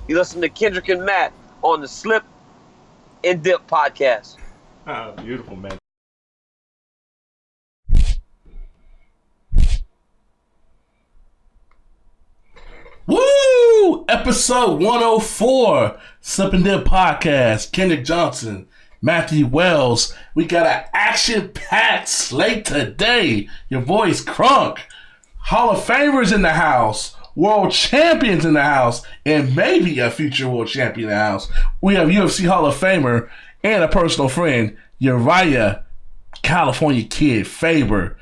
You listen to Kendrick and Matt on the Slip and Dip podcast. Oh, beautiful, man. Woo! Episode 104, Slip and Dip podcast. Kendrick Johnson, Matthew Wells. We got an action-packed slate today. Your boy's Crunk. Hall of Famers in the house. World champions in the house. And maybe a future world champion in the house. We have UFC Hall of Famer and a personal friend, Urijah California Kid Faber.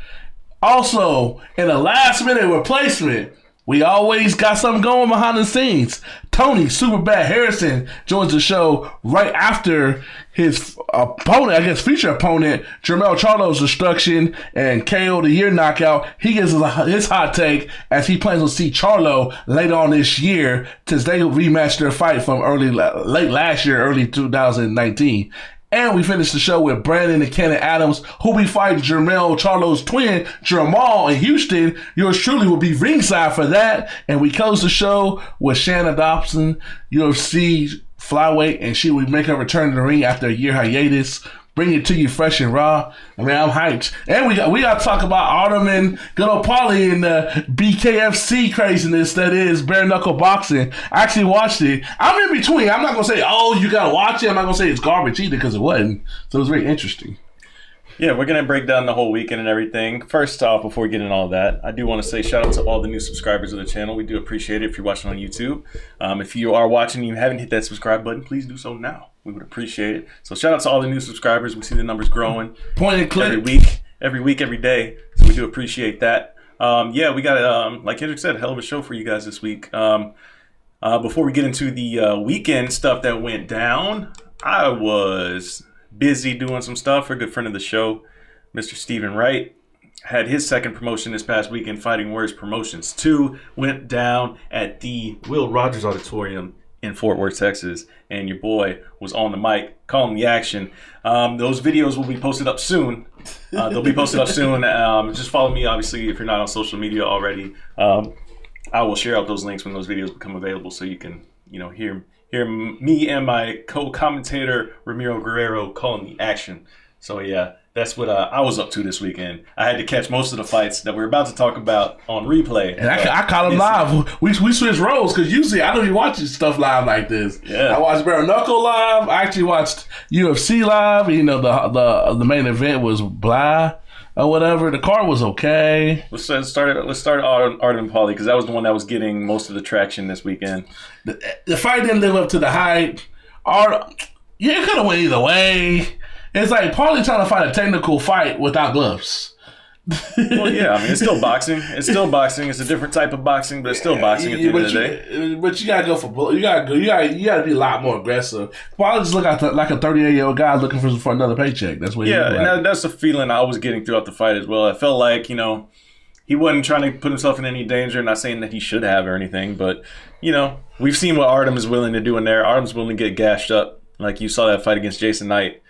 Also, in a last-minute replacement, we always got something going behind the scenes. Tony Superbad Harrison joins the show right after his opponent, I guess future opponent, Jermell Charlo's destruction and KO the year knockout. He gives his hot take as he plans to see Charlo later on this year since they rematched their fight from late last year, early 2019. And we finished the show with Brandon and Kenan Adams, who be fighting Jermell Charlo's twin, Jamal, in Houston. Yours truly will be ringside for that. And we close the show with Shana Dobson, UFC flyweight, and she will make her return to the ring after a year hiatus. Bring it to you fresh and raw. I mean, I'm hyped. And we got to talk about Artem and good old Paulie and the BKFC craziness that is bare knuckle boxing. I actually watched it. I'm in between. I'm not going to say, oh, you got to watch it. I'm not going to say it's garbage either because it wasn't. So it was very interesting. Yeah, we're going to break down the whole weekend and everything. First off, before we get into all that, I do want to say shout out to all the new subscribers of the channel. We do appreciate it if you're watching on YouTube. If you are watching and you haven't hit that subscribe button, please do so now. We would appreciate it. So shout out to all the new subscribers. We see the numbers growing Point and click. every week, every day. So we do appreciate that. Yeah, we got, like Kendrick said, a hell of a show for you guys this week. Before we get into the weekend stuff that went down, I was busy doing some stuff for a good friend of the show, Mr. Stephen Wright. Had his second promotion this past weekend, Fighting Words Promotions 2, went down at the Will Rogers Auditorium in Fort Worth, Texas, and your boy was on the mic calling the action. Those videos will be posted up soon. They'll be posted up soon. Just follow me, obviously, if you're not on social media already. I will share out those links when those videos become available so you can, hear me and my co-commentator Ramiro Guerrero calling the action. So yeah, that's what I was up to this weekend. I had to catch most of the fights that we're about to talk about on replay. And I caught them live. We switched roles because usually I don't even watch stuff live like this. Yeah. I watched Bare Knuckle live. I actually watched UFC live. The main event was blah or whatever. The card was okay. Let's start Artem and Paulie because that was the one that was getting most of the traction this weekend. The fight didn't live up to the hype. It could have went either way. It's like Paulie trying to fight a technical fight without gloves. Well, yeah, I mean, it's still boxing. It's still boxing. It's a different type of boxing, but it's still boxing at the end of the day. But you gotta go for you gotta be a lot more aggressive. Paulie just look like a 38-year-old guy looking for another paycheck. That's what. Yeah, and that's the feeling I was getting throughout the fight as well. I felt like he wasn't trying to put himself in any danger. Not saying that he should have or anything, but we've seen what Artem is willing to do in there. Artem's willing to get gashed up, like you saw that fight against Jason Knight.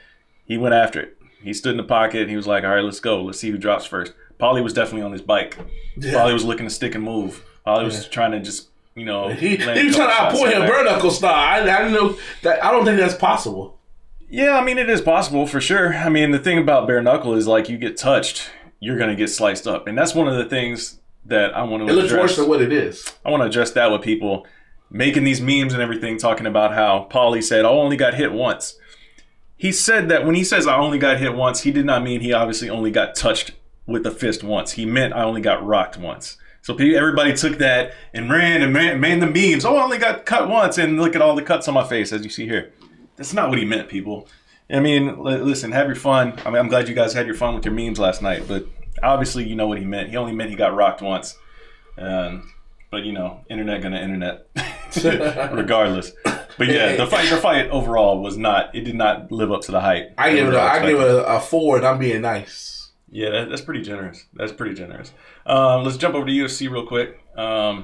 He went after it. He stood in the pocket. He was like, all right, let's go. Let's see who drops first. Paulie was definitely on his bike. Yeah. Paulie was looking to stick and move. Paulie was trying to just, He was trying to outpoint him bare knuckle style. I didn't know that. I don't think that's possible. Yeah, I mean, it is possible for sure. I mean, the thing about bare knuckle is like you get touched, you're going to get sliced up. And that's one of the things that I want to address. It looks worse than what it is. I want to address that with people making these memes and everything, talking about how Paulie said, I only got hit once. He said that when he says I only got hit once, he did not mean he obviously only got touched with a fist once. He meant I only got rocked once. So everybody took that and ran and made the memes. Oh, I only got cut once, and look at all the cuts on my face, as you see here. That's not what he meant, people. I mean, listen, have your fun. I mean, I'm glad you guys had your fun with your memes last night, but obviously you know what he meant. He only meant he got rocked once. But, internet gonna internet, regardless. But yeah, the fight overall did not live up to the hype. I give it a 4, and I'm being nice. Yeah, that's pretty generous. Let's jump over to UFC real quick. I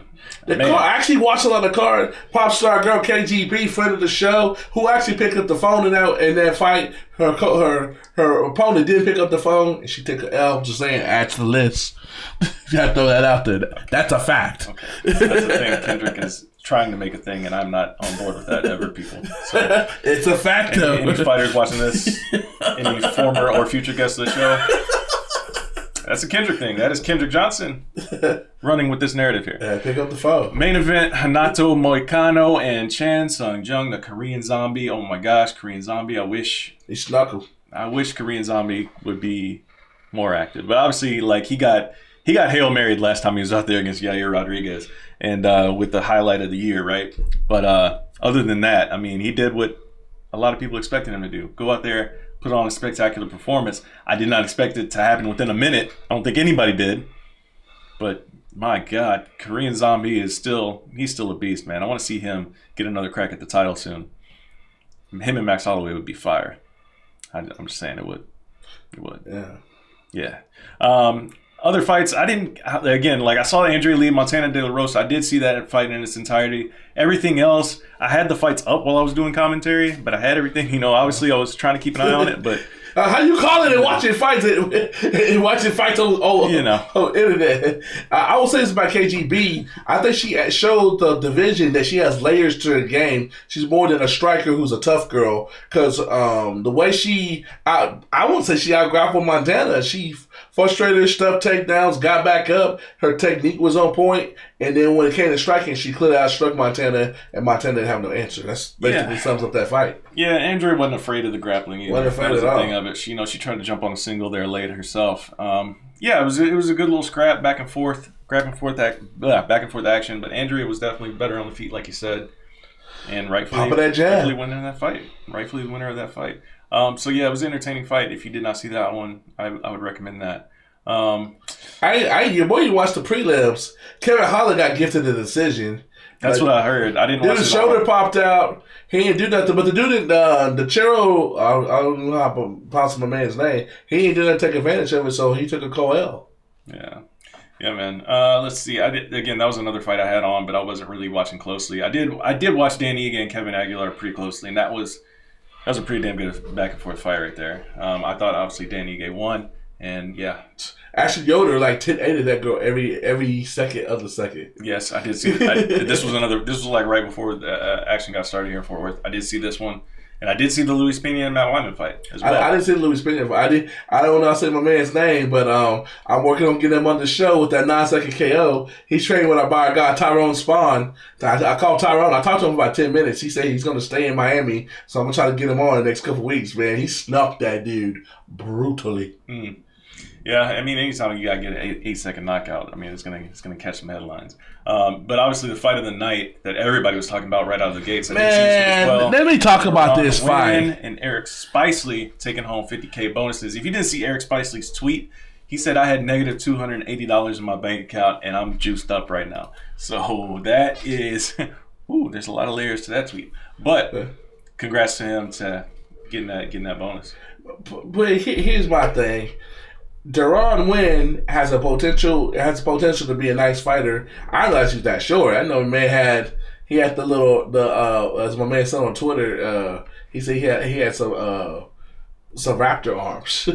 actually watched a lot of card. Pop star girl KGB, friend of the show, who actually picked up the phone in that fight. Her opponent didn't pick up the phone, and she took an L. Just saying, add to the list. You gotta throw that out there. That's a fact. Okay. That's the thing Kendrick is trying to make a thing, and I'm not on board with that ever, people. So, it's a fact, though. Any fighters watching this, any former or future guests of the show, that's a Kendrick thing. That is Kendrick Johnson running with this narrative here. Yeah, pick up the phone. Main event, Hanato Moicano and Chan Sung-jung, the Korean Zombie. Oh my gosh, Korean Zombie. I wish Korean Zombie would be more active. But obviously, like, he got Hail Married last time he was out there against Yair Rodriguez, and with the highlight of the year, right? But other than that, I mean, he did what a lot of people expected him to do. Go out there, put on a spectacular performance. I did not expect it to happen within a minute. I don't think anybody did. But my God, Korean Zombie he's still a beast, man. I want to see him get another crack at the title soon. Him and Max Holloway would be fire. I'm just saying it would. It would. Yeah. Other fights, I saw Andrea Lee, Montana De La Rosa. I did see that fight in its entirety. Everything else, I had the fights up while I was doing commentary, but I had everything, obviously I was trying to keep an eye on it, but... how you call it and watching fights and watching fights on internet? I will say this about KGB. I think she showed the division that she has layers to her game. She's more than a striker who's a tough girl. Because the way I won't say she out-grappled Montana. She frustrated her stuff, takedowns, got back up. Her technique was on point. And then when it came to striking, she clearly outstruck Montana, and Montana didn't have no answer. That's basically sums up that fight. Yeah, Andrea wasn't afraid of the grappling either. Wasn't afraid at all. Thing of it. She tried to jump on a single there late herself. It was a good little scrap, back and forth action. But Andrea was definitely better on the feet, like you said, and rightfully winner of that fight. Rightfully the winner of that fight. It was an entertaining fight. If you did not see that one, I would recommend that. Your boy, you watched the prelims. Kevin Holland got gifted the decision. That's what I heard. I didn't watch it. His shoulder popped out. He didn't do nothing. But the dude, the Chero, I don't know how to pronounce my man's name. He didn't do nothing to take advantage of it, so he took a co-L. Yeah, man. Let's see. That was another fight I had on, but I wasn't really watching closely. I did watch Dan Ige and Kevin Aguilar pretty closely, and that was a pretty damn good back and forth fight right there. I thought obviously Dan Ige won. And Ashley Yoder 10-8 that girl every second of the second. Yes, I did see that. This was like right before the action got started here in Fort Worth. I did see this one, and I did see the Luis Pena and Matt Wyman fight as well. I didn't see the Luis Pena fight. I don't know how to say my man's name, but I'm working on getting him on the show with that 9-second KO. He's training with our guy Tyrone Spawn. I called Tyrone. I talked to him for about 10 minutes. He said he's going to stay in Miami, so I'm going to try to get him on the next couple weeks, man. He snuffed that dude brutally. Yeah, I mean, anytime you gotta get an 8-second knockout, I mean, it's gonna catch some headlines. But obviously, the fight of the night that everybody was talking about right out of the gates. Man, let me talk about this fight. And Eric Spicely taking home $50K bonuses. If you didn't see Eric Spicely's tweet, he said, "I had negative $280 in my bank account, and I'm juiced up right now." So that is, there's a lot of layers to that tweet. But congrats to him to getting that bonus. But here's my thing. Deron Wynn has potential to be a nice fighter. I didn't realize he was that short. I know man had as my man said on Twitter, he said he had some raptor arms.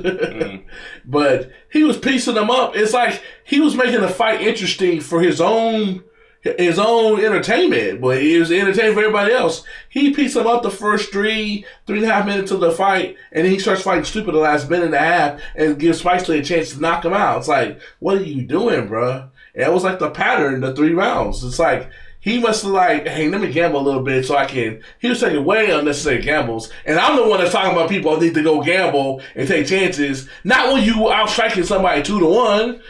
But he was piecing them up. It's like he was making the fight interesting for his own entertainment, but it was entertaining for everybody else. He pieced him up the first 3.5 minutes of the fight, and then he starts fighting stupid the last minute and a half and gives Spicely a chance to knock him out. It's like, what are you doing, bruh? And it was like the pattern, the 3 rounds. It's like, he must have hey, let me gamble a little bit so I can. He was taking way unnecessary gambles. And I'm the one that's talking about people who need to go gamble and take chances. Not when you outstriking somebody 2-1.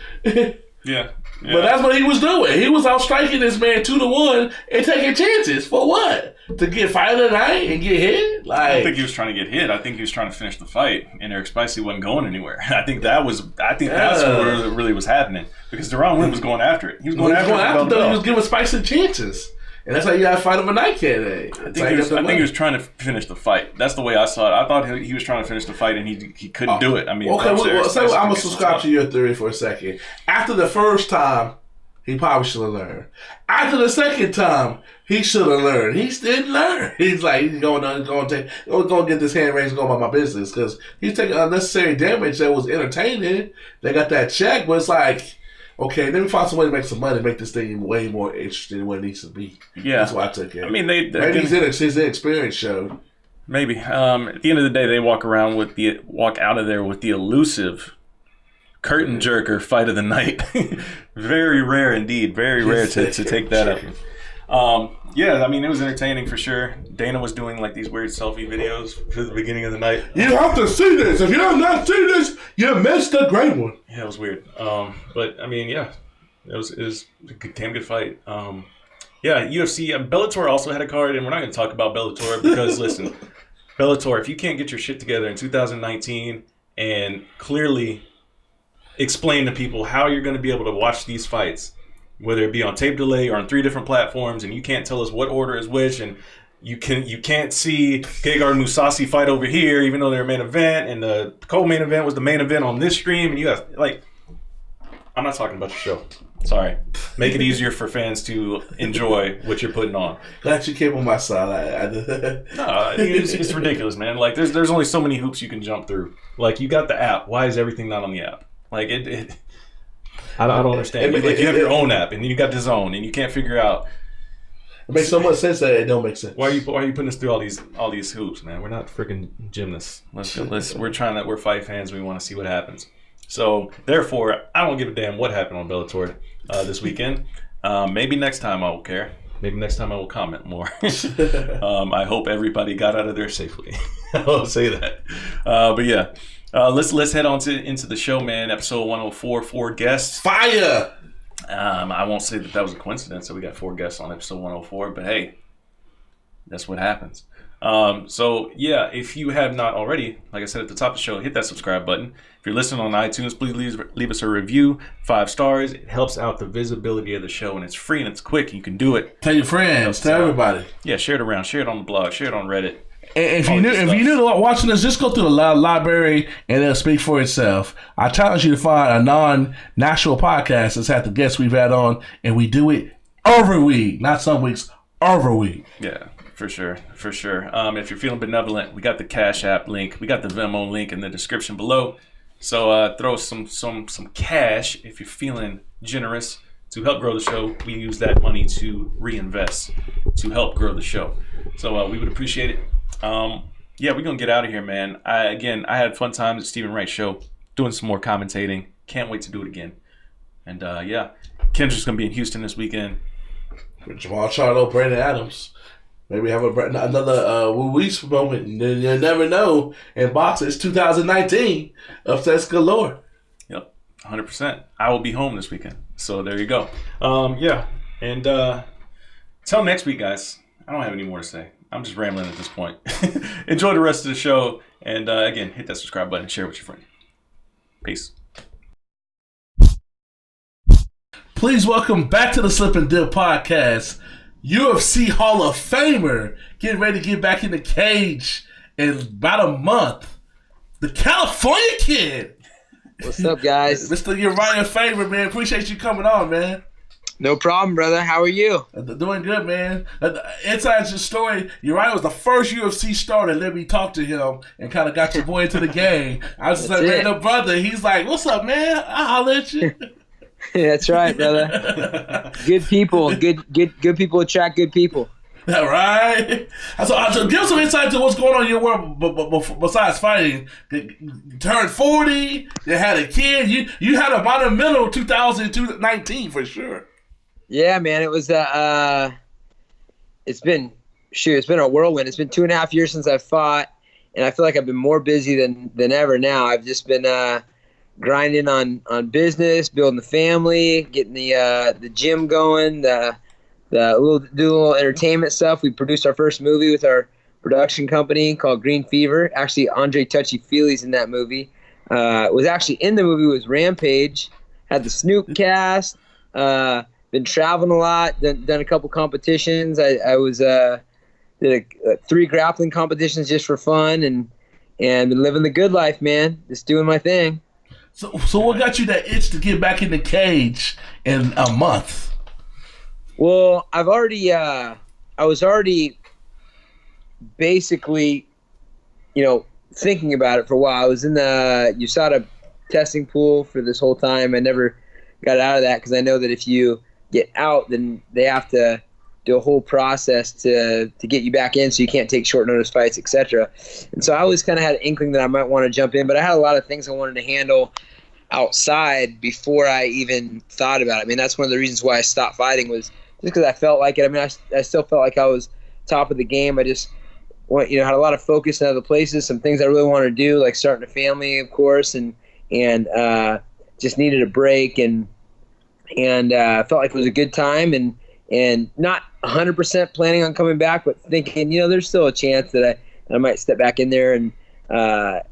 Yeah. But that's what he was doing. He was outstriking this man 2-1 and taking chances. For what? To get fight of the night and get hit? I don't think he was trying to get hit. I think he was trying to finish the fight, and Eric Spicely wasn't going anywhere. I think that's what really was happening, because Deron Wynn was going after it. He was going after it. He was giving Spicely chances. And that's how you got to fight of a night candidate. I think he was trying to finish the fight. That's the way I saw it. I thought he was trying to finish the fight, and he couldn't do it. I mean, okay, I'm going to subscribe to your theory for a second. After the first time, he probably should have learned. After the second time, he should have learned. He didn't learn. He's like, he's going to get this hand raised and go about my business, because he's taking unnecessary damage that was entertaining. They got that check, but it's like, okay, let me find some way to make some money, make this thing way more interesting than what it needs to be. Yeah. That's why I took it. I mean, maybe his inexperience showed. Maybe. At the end of the day, they walk out of there with the elusive curtain jerker fight of the night. Very rare indeed. Very rare to take that up. Yeah, I mean, it was entertaining for sure. Dana was doing like these weird selfie videos for the beginning of the night. You have to see this. If you have not seen this, you missed a great one. Yeah, it was weird. But I mean, yeah, it was a damn good fight. Yeah, UFC. Bellator also had a card, and we're not going to talk about Bellator because listen, Bellator, if you can't get your shit together in 2019 and clearly explain to people how you're going to be able to watch these fights, whether it be on tape delay or on 3 different platforms, and you can't tell us what order is which, and you can't see Gegard Mousasi fight over here, even though they're a main event, and the co-main event was the main event on this stream, and you guys, like, I'm not talking about your show. Sorry. Make it easier for fans to enjoy what you're putting on. Glad you came on my side. No, it's ridiculous, man. Like, there's only so many hoops you can jump through. Like, you got the app. Why is everything not on the app? Like, I don't understand. You have your own app, and then you got DAZN, and you can't figure out. It makes so much sense that it don't make sense. Why are you putting us through all these hoops, man? We're not freaking gymnasts. We're fight fans. We want to see what happens. So therefore, I don't give a damn what happened on Bellator this weekend. Maybe next time I will care. Maybe next time I will comment more. I hope everybody got out of there safely. I'll say that. But yeah. Let's head on into the show, man. Episode 104, 4 guests. Fire! I won't say that was a coincidence that we got 4 guests on episode 104, but hey, that's what happens. So yeah, if you have not already, like I said at the top of the show, hit that subscribe button. If you're listening on iTunes, please leave us a review, 5 stars. It helps out the visibility of the show, and it's free and it's quick. You can do it. Tell your friends, tell everybody. Yeah, share it around, share it on the blog, share it on Reddit. And if you're new to watching this, just go through the library and it'll speak for itself. I challenge you to find a non-national podcast that's had the guests we've had on, and we do it every week, not some weeks, every week. Yeah, for sure. If you're feeling benevolent, we got the Cash App link, we got the Venmo link in the description below. So throw some cash if you're feeling generous to help grow the show. We use that money to reinvest to help grow the show. So we would appreciate it. Yeah, we're gonna get out of here, man. I had fun times at Stephen Wright's show, doing some more commentating. Can't wait to do it again. And yeah, Kendra's gonna be in Houston this weekend. With Jamal Charlo, Brandon Adams. Maybe have another Luis moment. You never know. In boxing, it's 2019. Upsets galore. Yep, 100%. I will be home this weekend. So there you go. Yeah, and till next week, guys. I don't have any more to say. I'm just rambling at this point. Enjoy the rest of the show. And again, hit that subscribe button and share it with your friend. Peace. Please welcome back to the Slip and Dip podcast, UFC Hall of Famer, getting ready to get back in the cage in about a month, the California Kid. What's up, guys? Mr. Urijah Faber, man. Appreciate you coming on, man. No problem, brother. How are you? Doing good, man. Inside your story, Urijah was the first UFC star that let me talk to him and kind of got your boy into the game. I was just like, man, no brother. He's like, what's up, man? I'll holler at you. That's right, brother. Good people. Good people attract good people. That right? So give some insight to what's going on in your world besides fighting. You turned 40. You had a kid. You had a monumental 2019 for sure. Yeah, man. It was it's been a whirlwind. It's been 2.5 years since I fought, and I feel like I've been more busy than ever now. I've just been grinding on business, building the family, getting the gym going, do a little entertainment stuff. We produced our first movie with our production company called Green Fever. Actually, Andre Touchy-Feely's in that movie. Was actually in the movie was Rampage. Had the Snoop cast. Been traveling a lot. Done a couple competitions. I was did 3 grappling competitions just for fun, and been living the good life, man. Just doing my thing. So what got you that itch to get back in the cage in a month? Well, I was already basically, thinking about it for a while. I was in the USADA testing pool for this whole time. I never got out of that because I know that if you get out, then they have to do a whole process to get you back in, so you can't take short notice fights, etc. And so I always kind of had an inkling that I might want to jump in, but I had a lot of things I wanted to handle outside before I even thought about it. I mean, that's one of the reasons why I stopped fighting, was just because I felt like it. I mean, I still felt like I was top of the game. I just had a lot of focus in other places, some things I really wanted to do, like starting a family, of course, and just needed a break, and felt like it was a good time, and not 100% planning on coming back, but thinking, there's still a chance that I might step back in there, and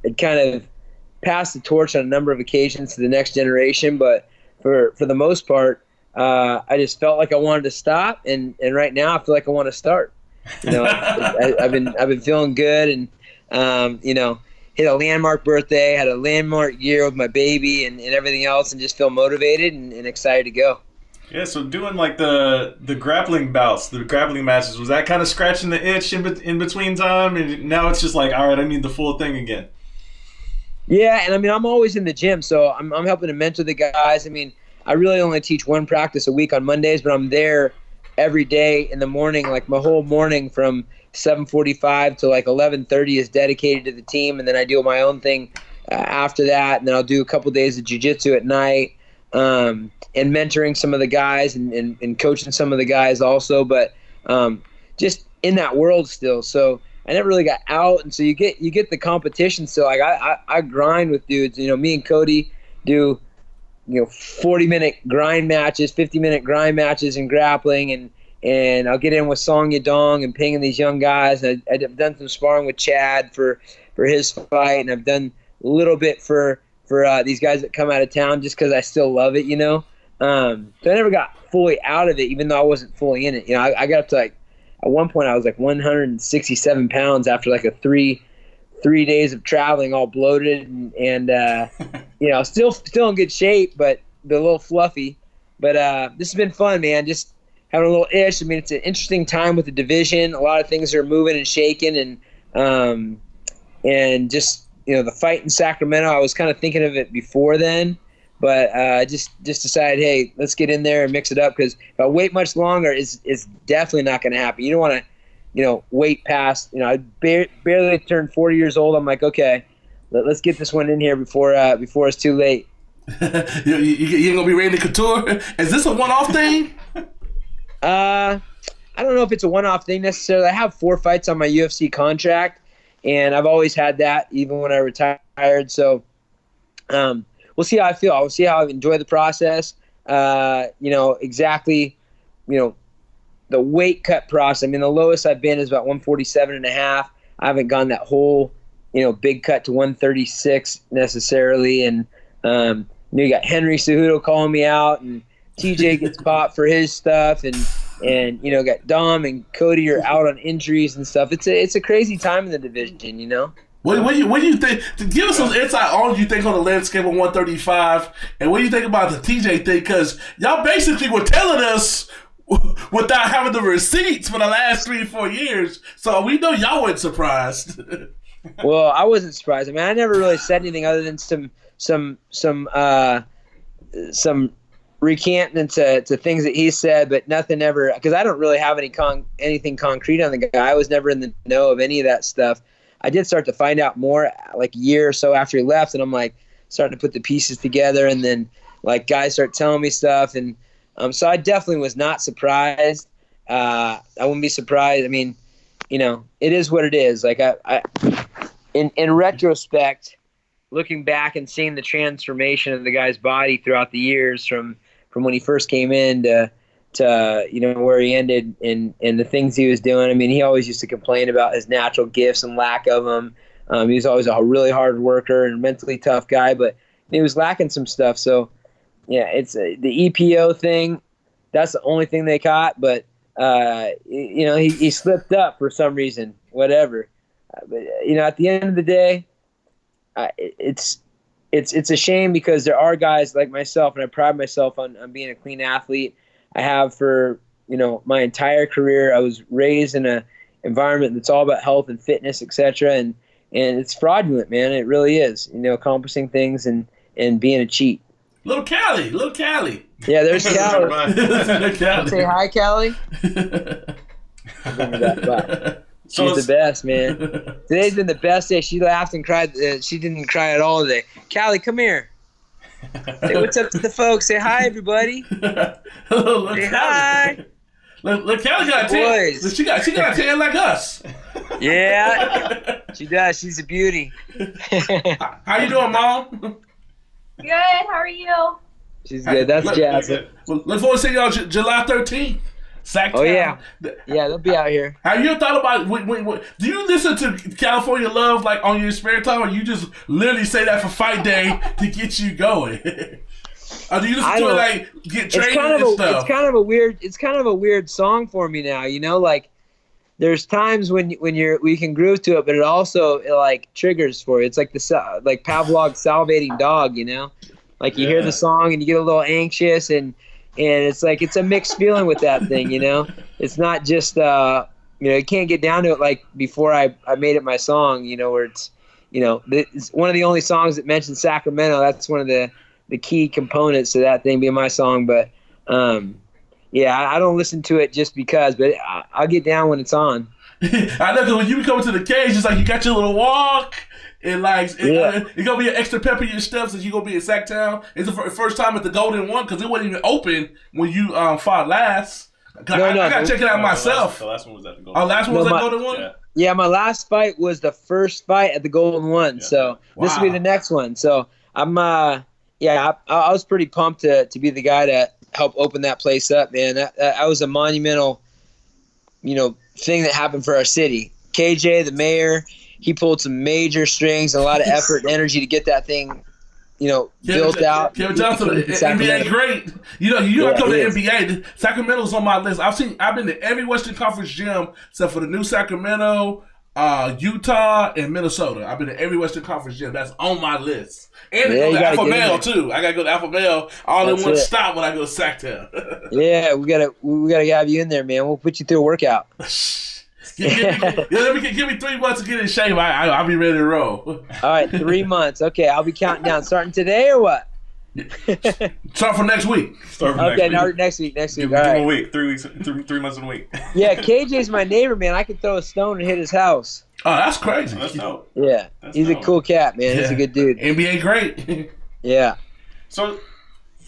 it kind of passed the torch on a number of occasions to the next generation. But for the most part, I just felt like I wanted to stop, and right now I feel like I want to start. I've been feeling good, and hit a landmark birthday, had a landmark year with my baby, and everything else, and just feel motivated and excited to go. Yeah, so doing like the grappling bouts, the grappling matches, was that kind of scratching the itch in between time? And now it's just like, all right, I need the full thing again. Yeah, and I mean, I'm always in the gym, so I'm helping to mentor the guys. I mean, I really only teach one practice a week on Mondays, but I'm there every day in the morning. Like my whole morning from 7:45 to like 11:30 is dedicated to the team, and then I do my own thing after that, and then I'll do a couple days of jiu-jitsu at night. And mentoring some of the guys and coaching some of the guys also, but just in that world still. So I never really got out, and so you get the competition still. Like I grind with dudes. Me and Cody do 40-minute grind matches, 50-minute grind matches in grappling, and I'll get in with Song Yadong and pinging these young guys. I've done some sparring with Chad for his fight, and I've done a little bit for these guys that come out of town, just because I still love it, So I never got fully out of it, even though I wasn't fully in it. I got up to like, at one point I was like 167 pounds after like a three days of traveling, all bloated and still in good shape, but a little fluffy. But this has been fun, man. Just having a little itch. I mean, it's an interesting time with the division. A lot of things are moving and shaking, and just. The fight in Sacramento, I was kind of thinking of it before then, but just decided, hey, let's get in there and mix it up, because if I wait much longer, it's definitely not going to happen. You don't want to, wait past. I barely turned 40 years old. I'm like, okay, let's get this one in here before it's too late. You gonna be Randy Couture? Is this a one-off thing? I don't know if it's a one-off thing necessarily. I have 4 fights on my UFC contract. And I've always had that, even when I retired. So we'll see how I feel. We'll see how I enjoy the process. Exactly, the weight cut process. I mean, the lowest I've been is about 147.5. I haven't gone that whole, big cut to 136 necessarily. And you got Henry Cejudo calling me out, and TJ gets popped for his stuff, and got Dom and Cody are out on injuries and stuff. It's a crazy time in the division, What do you think? Give us some insight on what you think on the landscape of 135, and what do you think about the TJ thing? Because y'all basically were telling us without having the receipts for the last 3 or 4 years, so we know y'all weren't surprised. Well, I wasn't surprised. I mean, I never really said anything other than some recanting to things that he said, but nothing ever, because I don't really have anything concrete on the guy. I was never in the know of any of that stuff. I did start to find out more like a year or so after he left, and I'm like starting to put the pieces together, and then like guys start telling me stuff, and so I definitely was not surprised. I wouldn't be surprised. I mean, it is what it is. Like I in retrospect, looking back and seeing the transformation of the guy's body throughout the years from when he first came in to where he ended and the things he was doing. I mean, he always used to complain about his natural gifts and lack of them. He was always a really hard worker and mentally tough guy, but he was lacking some stuff. So, yeah, it's the EPO thing. That's the only thing they caught, but he slipped up for some reason, whatever. But at the end of the day, it's a shame, because there are guys like myself, and I pride myself on being a clean athlete. I have for my entire career. I was raised in an environment that's all about health and fitness, etc. And it's fraudulent, man. It really is. Accomplishing things and being a cheat. Little Callie. Yeah, there's Callie. Little Callie. Say hi, Callie. Bring her back up. She's the best, man. Today's been the best day. She laughed and cried. She didn't cry at all today. Callie, come here. Say what's up to the folks. Say hi, everybody. Look, Say hi. Look, Callie got a tan. She got a tan like us. Yeah, she does. She's a beauty. How you doing, Mom? Good. How are you? She's good. That's Jasmine. Look forward to seeing y'all July 13th. Sacktown. Oh yeah, they'll be out here. Have you ever thought about do you listen to California Love like on your spare time, or you just literally say that for fight day to get you going? Or do you listen to it like get training and stuff? It's kind of a weird song for me now. You know, like there's times when we can groove to it, but it also like triggers for you. It's like like Pavlov's salivating dog. You know, like you hear the song and you get a little anxious and it's like it's a mixed feeling with that thing, you know. It's not just you can't get down to it like before I made it my song, you know, where it's it's one of the only songs that mentions Sacramento. That's one of the key components to that thing being my song. But I don't listen to it just because, but I'll get down when it's on. I know, because when you come to the cage, it's like you got your little walk. And like it's gonna be an extra pep in your steps as you gonna be at Sacktown. It's the first time at the Golden One because it wasn't even open when you fought last. I gotta check it out myself. The last one was at the Golden One. Oh, last one was at the Golden One. Yeah, my last fight was the first fight at the Golden One. Yeah. So this will be the next one. So I'm I was pretty pumped to be the guy to help open that place up, man. That was a monumental, thing that happened for our city. KJ, the mayor. He pulled some major strings and a lot of effort and energy to get that thing, built out. Kevin Johnson, NBA great. You come to NBA. Sacramento's on my list. I've been to every Western Conference gym except for the new Sacramento, Utah, and Minnesota. I've been to every Western Conference gym. That's on my list. And go to Alpha Male too. I gotta go to Alpha Male all in one stop when I go to Sacktown. Yeah, we gotta have you in there, man. We'll put you through a workout. Give me 3 months to get in shape. I'll be ready to roll. All right, 3 months. Okay, I'll be counting down. Starting today or what? Start for next week. Next week. Give him a week. 3 weeks. 3 months and a week. Yeah, KJ's my neighbor, man. I could throw a stone and hit his house. Oh, that's crazy. That's dope. Yeah, he's a cool cat, man. Yeah. He's a good dude. NBA great. Yeah. So,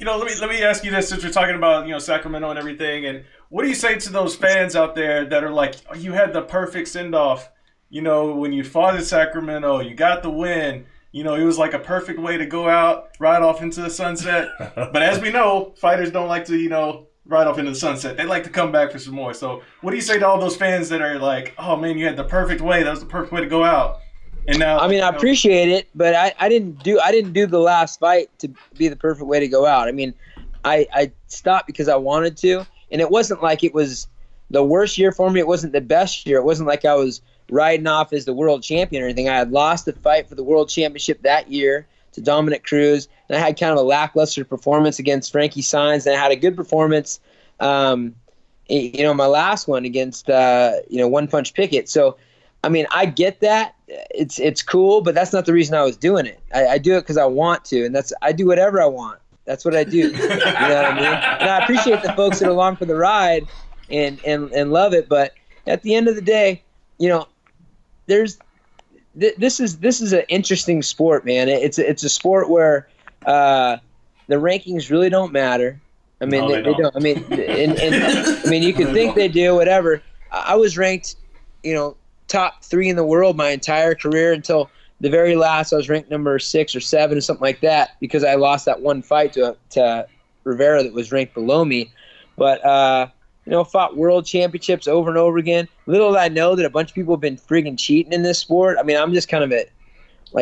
let me ask you this, since we're talking about Sacramento and everything, and what do you say to those fans out there that are like, oh, you had the perfect send-off, when you fought in Sacramento, you got the win, it was like a perfect way to go out, ride off into the sunset. But as we know, fighters don't like to, ride off into the sunset. They like to come back for some more. So what do you say to all those fans that are like, oh man, you had the perfect way. That was the perfect way to go out. And now, I mean, I appreciate it, but I didn't do the last fight to be the perfect way to go out. I mean, I stopped because I wanted to. And it wasn't like it was the worst year for me. It wasn't the best year. It wasn't like I was riding off as the world champion or anything. I had lost the fight for the world championship that year to Dominic Cruz. And I had kind of a lackluster performance against Frankie Saenz. And I had a good performance, my last one against, One Punch Pickett. So, I mean, I get that. It's cool, but that's not the reason I was doing it. I do it because I want to. And I do whatever I want. That's what I do. You know what I mean? And I appreciate the folks that are along for the ride and love it. But at the end of the day, this is an interesting sport, man. It's a sport where the rankings really don't matter. I mean, they don't. I mean, you could think they do, whatever. I was ranked, top 3 in the world my entire career until the very last. I was ranked number 6 or 7 or something like that because I lost that one fight to Rivera that was ranked below me. But fought world championships over and over again. Little did I know that a bunch of people have been friggin' cheating in this sport. I mean, I'm just kind of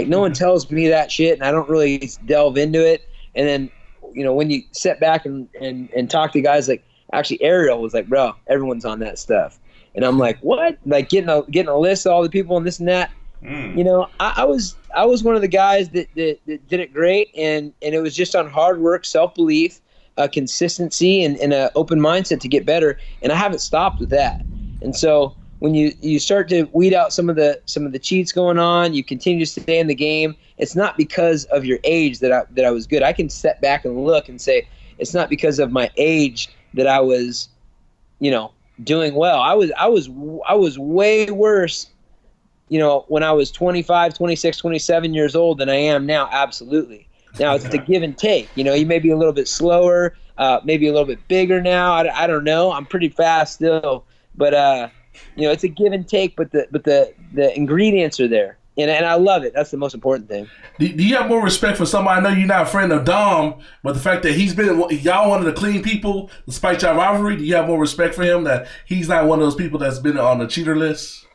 no one tells me that shit, and I don't really delve into it. And then, when you sit back and talk to guys like, actually Ariel was like, bro, everyone's on that stuff. And I'm like, what? Like getting a list of all the people and this and that. I was one of the guys that did it great, and it was just on hard work, self-belief, consistency, and an open mindset to get better. And I haven't stopped with that. And so when you start to weed out some of the cheats going on, you continue to stay in the game. It's not because of your age that I was good. I can step back and look and say it's not because of my age that I was, doing well. I was way worse, when I was 25, 26, 27 years old than I am now. Absolutely. Now it's the give and take. You may be a little bit slower, maybe a little bit bigger now. I don't know. I'm pretty fast still, but it's a give and take. But the ingredients are there, and I love it. That's the most important thing. Do you have more respect for somebody? I know you're not a friend of Dom, but the fact that he's been y'all one of the clean people despite y'all rivalry, do you have more respect for him that he's not one of those people that's been on the cheater list?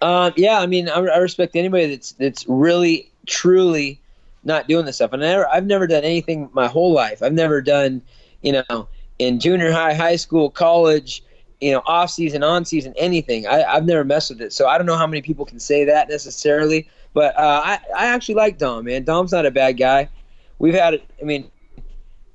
Yeah, I mean, I respect anybody that's really truly not doing this stuff. And I've never done anything my whole life. I've never done, in junior high, high school, college, off season, on season, anything. I've never messed with it. So I don't know how many people can say that necessarily. But I actually like Dom, man. Dom's not a bad guy. We've had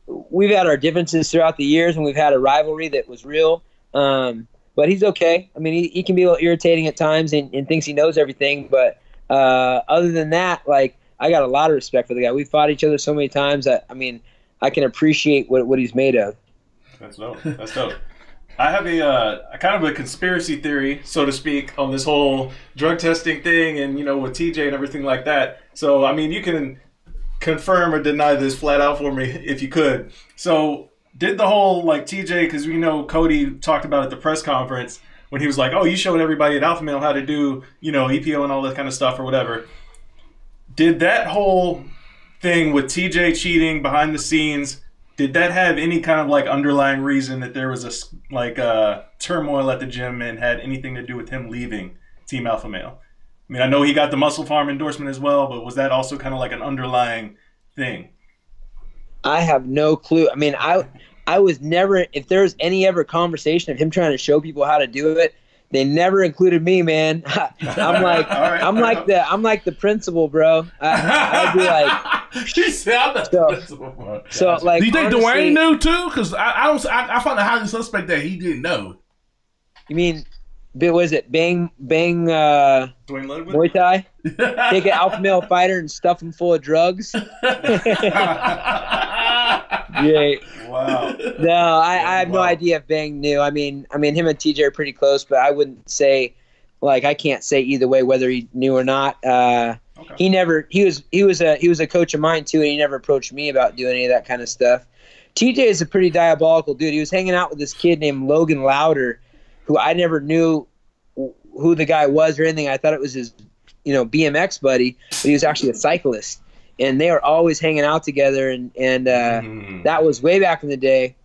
our differences throughout the years, and we've had a rivalry that was real. But he's okay. I mean, he can be a little irritating at times and thinks he knows everything. But other than that, I got a lot of respect for the guy. We fought each other so many times. I can appreciate what he's made of. That's dope. I have a kind of a conspiracy theory, so to speak, on this whole drug testing thing and, with TJ and everything like that. So, I mean, you can confirm or deny this flat out for me if you could. So, did the whole, TJ, because we know Cody talked about at the press conference when he was like, oh, you showed everybody at Alpha Male how to do, EPO and all that kind of stuff or whatever. Did that whole thing with TJ cheating behind the scenes, did that have any kind of underlying reason that there was a turmoil at the gym and had anything to do with him leaving Team Alpha Male? I mean, I know he got the Muscle Farm endorsement as well, but was that also kind of an underlying thing? I have no clue. I mean, I was never, if there was any ever conversation of him trying to show people how to do it, they never included me, man. I'm like, I'm like the principal, bro. I'd be like, he said, I'm the principal, bro. So do you think honestly, Dwayne knew too? Because I found it highly suspect that he didn't know. You mean, was it bang Muay Thai? Take an alpha male fighter and stuff him full of drugs? Yeah. Wow. No, I have no idea if Bang knew. I mean, him and TJ are pretty close, but I wouldn't say, I can't say either way whether he knew or not. Okay. He was a coach of mine too, and he never approached me about doing any of that kind of stuff. TJ is a pretty diabolical dude. He was hanging out with this kid named Logan Louder, who I never knew who the guy was or anything. I thought it was his, BMX buddy, but he was actually a cyclist. And they were always hanging out together, and that was way back in the day.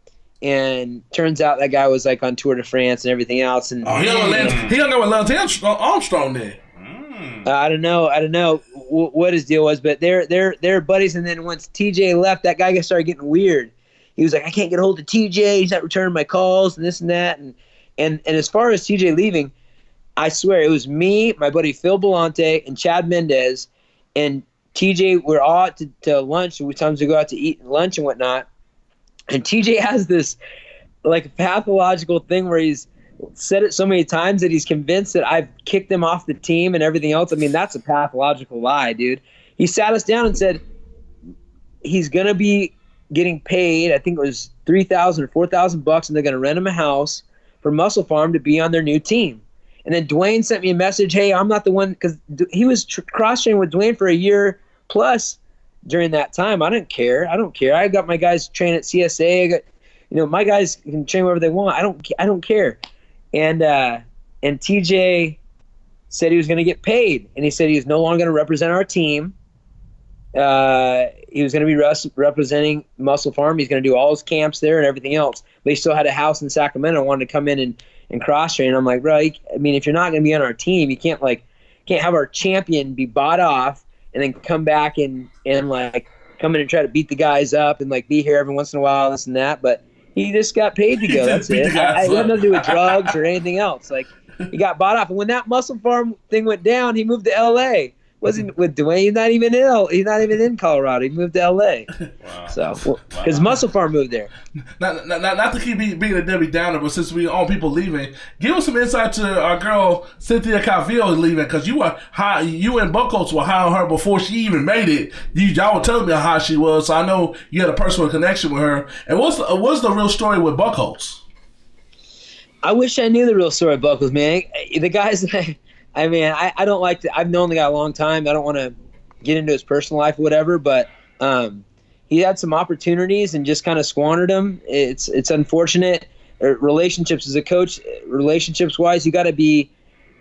And turns out that guy was on Tour de France and everything else. And he hung out with Lance Armstrong there. I don't know what his deal was, but they're buddies. And then once TJ left, that guy started getting weird. He was like, I can't get a hold of TJ. He's not returning my calls and this and that. And as far as TJ leaving, I swear it was me, my buddy Phil Belante, and Chad Mendez, and TJ, we're all out to lunch. Sometimes we go out to eat lunch and whatnot. And TJ has this pathological thing where he's said it so many times that he's convinced that I've kicked him off the team and everything else. I mean, that's a pathological lie, dude. He sat us down and said he's going to be getting paid, I think it was $3,000 or $4,000, and they're going to rent him a house for Muscle Farm to be on their new team. And then Dwayne sent me a message, hey, I'm not the one, because he was cross-training with Dwayne for a year plus during that time. I don't care. I got my guys train at CSA. I got, my guys can train wherever they want. I don't care. And TJ said he was going to get paid, and he said he was no longer going to represent our team. He was going to be representing Muscle Farm. He's going to do all his camps there and everything else. But he still had a house in Sacramento. Wanted to come in and cross train. I'm like, bro, if you're not going to be on our team, you can't have our champion be bought off and then come back and come in and try to beat the guys up and be here every once in a while, this and that. But he just got paid to go. That's it. It had nothing to do with drugs or anything else. He got bought off. And when that Muscle Farm thing went down, he moved to LA. wasn't with Dwayne. He's not even in Colorado. He moved to L.A. Wow. So because Muscle Farm moved there. Not to keep being a Debbie Downer, but since we all people leaving, give us some insight to our girl Cynthia Calvillo leaving, because you and Buckholz were high on her before she even made it. Y'all were telling me how high she was, so I know you had a personal connection with her. And what's the real story with Buckholz? I wish I knew the real story of Buckholz, man. The guys, I don't like to. I've known the guy a long time. I don't want to get into his personal life or whatever, but he had some opportunities and just kind of squandered them. It's unfortunate. Relationships as a coach, relationships wise, you got to be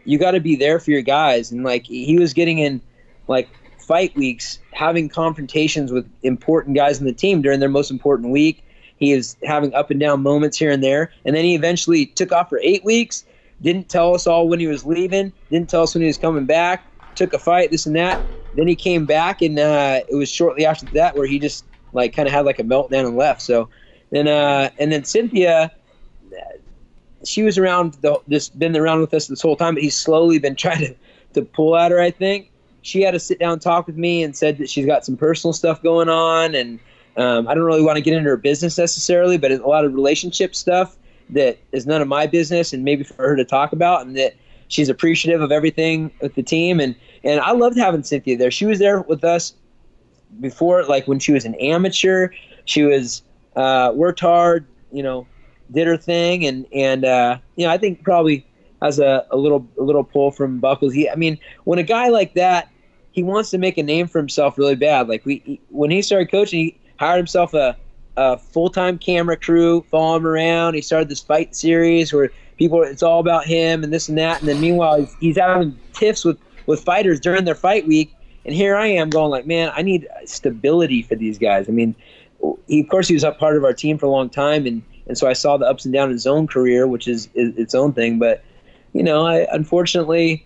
there for your guys. And like he was getting in like fight weeks, having confrontations with important guys in the team during their most important week. He is having up and down moments here and there. And then he eventually took off for 8 weeks, didn't tell us all when he was leaving, didn't tell us when he was coming back, took a fight, this and that. Then he came back, and it was shortly after that where he just like kind of had like a meltdown and left. So then, and then Cynthia, she was around, been around with us this whole time, but he's slowly been trying to pull at her, I think. She had a sit down talk with me and said that she's got some personal stuff going on, and I don't really want to get into her business necessarily, but a lot of relationship stuff that is none of my business and maybe for her to talk about, and that she's appreciative of everything with the team. And I loved having Cynthia there. She was there with us before, like when she was an amateur. She was worked hard, did her thing. And I think probably has a little pull from Buckholz. When a guy like that, he wants to make a name for himself really bad. Like when he started coaching, he hired himself a full-time camera crew, follow him around. He started this fight series where it's all about him and this and that. And then meanwhile, he's having tiffs with fighters during their fight week. And here I am going like, man, I need stability for these guys. Of course, he was a part of our team for a long time. And so I saw the ups and downs of his own career, which is its own thing. But, unfortunately,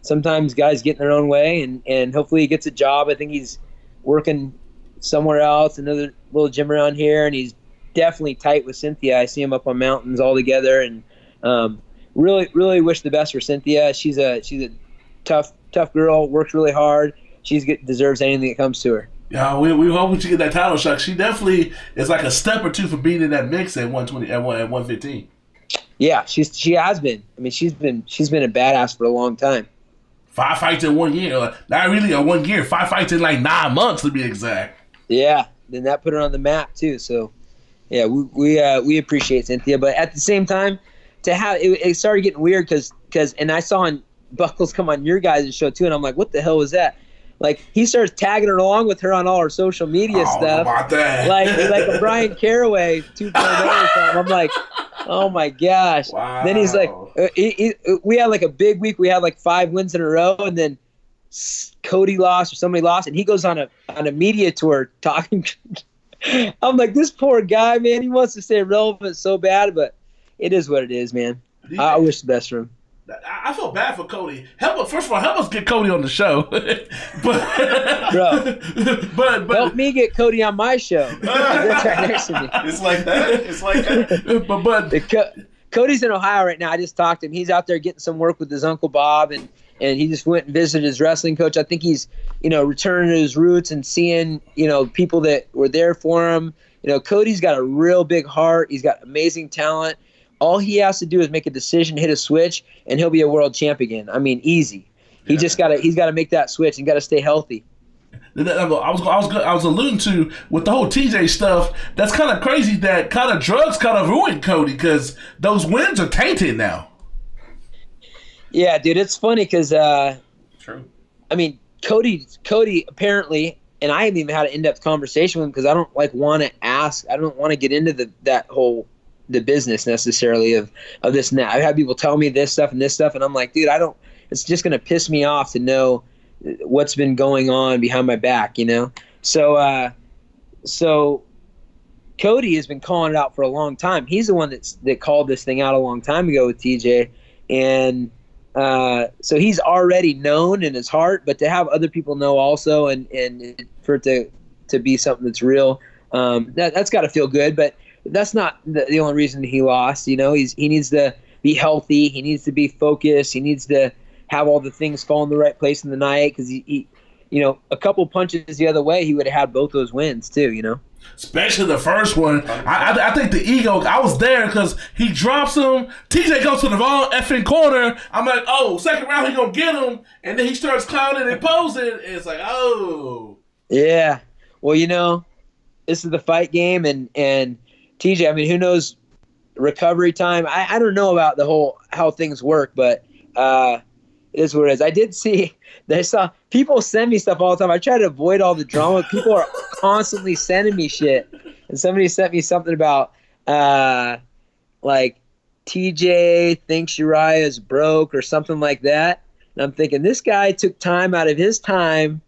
sometimes guys get in their own way, and hopefully he gets a job. I think he's working somewhere else, another little gym around here, and he's definitely tight with Cynthia. I see him up on mountains all together, and really, really wish the best for Cynthia. She's a tough girl, works really hard. She deserves anything that comes to her. Yeah, we hope she get that title shot. She definitely is like a step or two for being in that mix at 120 at 115. Yeah, she has been. She's been a badass for a long time. 5 fights in 1 year. Not really a 1 year. 5 fights in like 9 months to be exact. Yeah, then that put her on the map too. So, yeah, we appreciate Cynthia, but at the same time, to have it started getting weird because I saw Buckholz come on your guys' show too, and I'm like, what the hell was that? Like he starts tagging her along with her on all her social media stuff, about that. like a Brian Caraway 2.0 or something. I'm like, oh my gosh. Wow. Then he's like, we had like a big week. We had like 5 wins in a row, and then Cody lost or somebody lost, and he goes on a media tour talking. I'm like, this poor guy, man. He wants to stay relevant so bad, but it is what it is, man. I wish the best for him. I feel bad for Cody. First of all, help us get Cody on the show. but help me get Cody on my show. That's right next to me. It's like that. Cody's in Ohio right now. I just talked to him. He's out there getting some work with his Uncle Bob, and he just went and visited his wrestling coach. I think he's, returning to his roots and seeing, people that were there for him. Cody's got a real big heart. He's got amazing talent. All he has to do is make a decision, hit a switch, and he'll be a world champ again. Easy. He's got to make that switch and got to stay healthy. I was alluding to with the whole TJ stuff. That's kind of crazy. That kind of drugs kind of ruined Cody because those wins are tainted now. Yeah, dude, it's funny because True. Cody apparently, and I haven't even had an in-depth conversation with him because I don't want to ask. I don't want to get into that whole the business necessarily of this and that. I've had people tell me this stuff, and I'm like, dude, it's just going to piss me off to know what's been going on behind my back, So Cody has been calling it out for a long time. He's the one that called this thing out a long time ago with TJ. And so he's already known in his heart, but to have other people know also and for it to be something that's real, that's got to feel good. But that's not the only reason he lost. He needs to be healthy. He needs to be focused. He needs to have all the things fall in the right place in the night, because he a couple punches the other way, he would have had both those wins too. Especially the first one. I think the ego, I was there because he drops him. TJ goes to the wrong effing corner. I'm like, oh, second round he going to get him. And then he starts clowning and posing. And it's like, oh. Yeah. Well, this is the fight game. And TJ, I mean, who knows recovery time? I don't know about the whole how things work, but it is what it is. I did see that I saw people send me stuff all the time. I try to avoid all the drama. People are constantly sending me shit. And somebody sent me something about like TJ thinks Urijah is broke or something like that. And I'm thinking, this guy took time out of his time.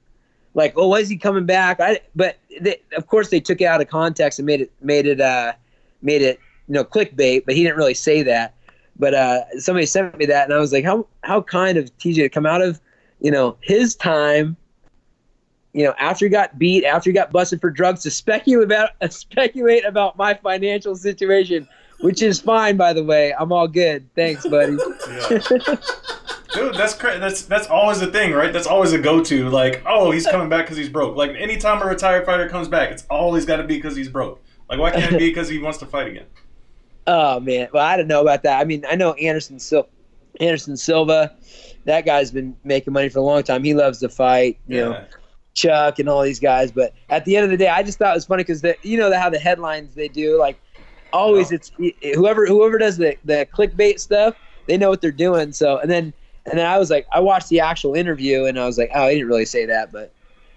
Like, oh, was he coming back? But of course they took it out of context and made it clickbait, but he didn't really say that. But somebody sent me that, and I was like, how kind of TJ to come out of, his time, after he got beat, after he got busted for drugs, to speculate about my financial situation, which is fine, by the way. I'm all good. Thanks, buddy. Yeah. Dude, that's crazy. That's always a thing, right? That's always a go-to. Like, oh, he's coming back because he's broke. Like, anytime a retired fighter comes back, it's always got to be because he's broke. Like, why can't it be because he wants to fight again? Oh, man. Well, I don't know about that. I mean, I know Anderson Silva, that guy's been making money for a long time. He loves to fight, you know, Chuck and all these guys. But at the end of the day, I just thought it was funny because, how the headlines they do, like, always it's whoever does the clickbait stuff, they know what they're doing. So, and then I was like, I watched the actual interview, and I was like, oh, he didn't really say that, but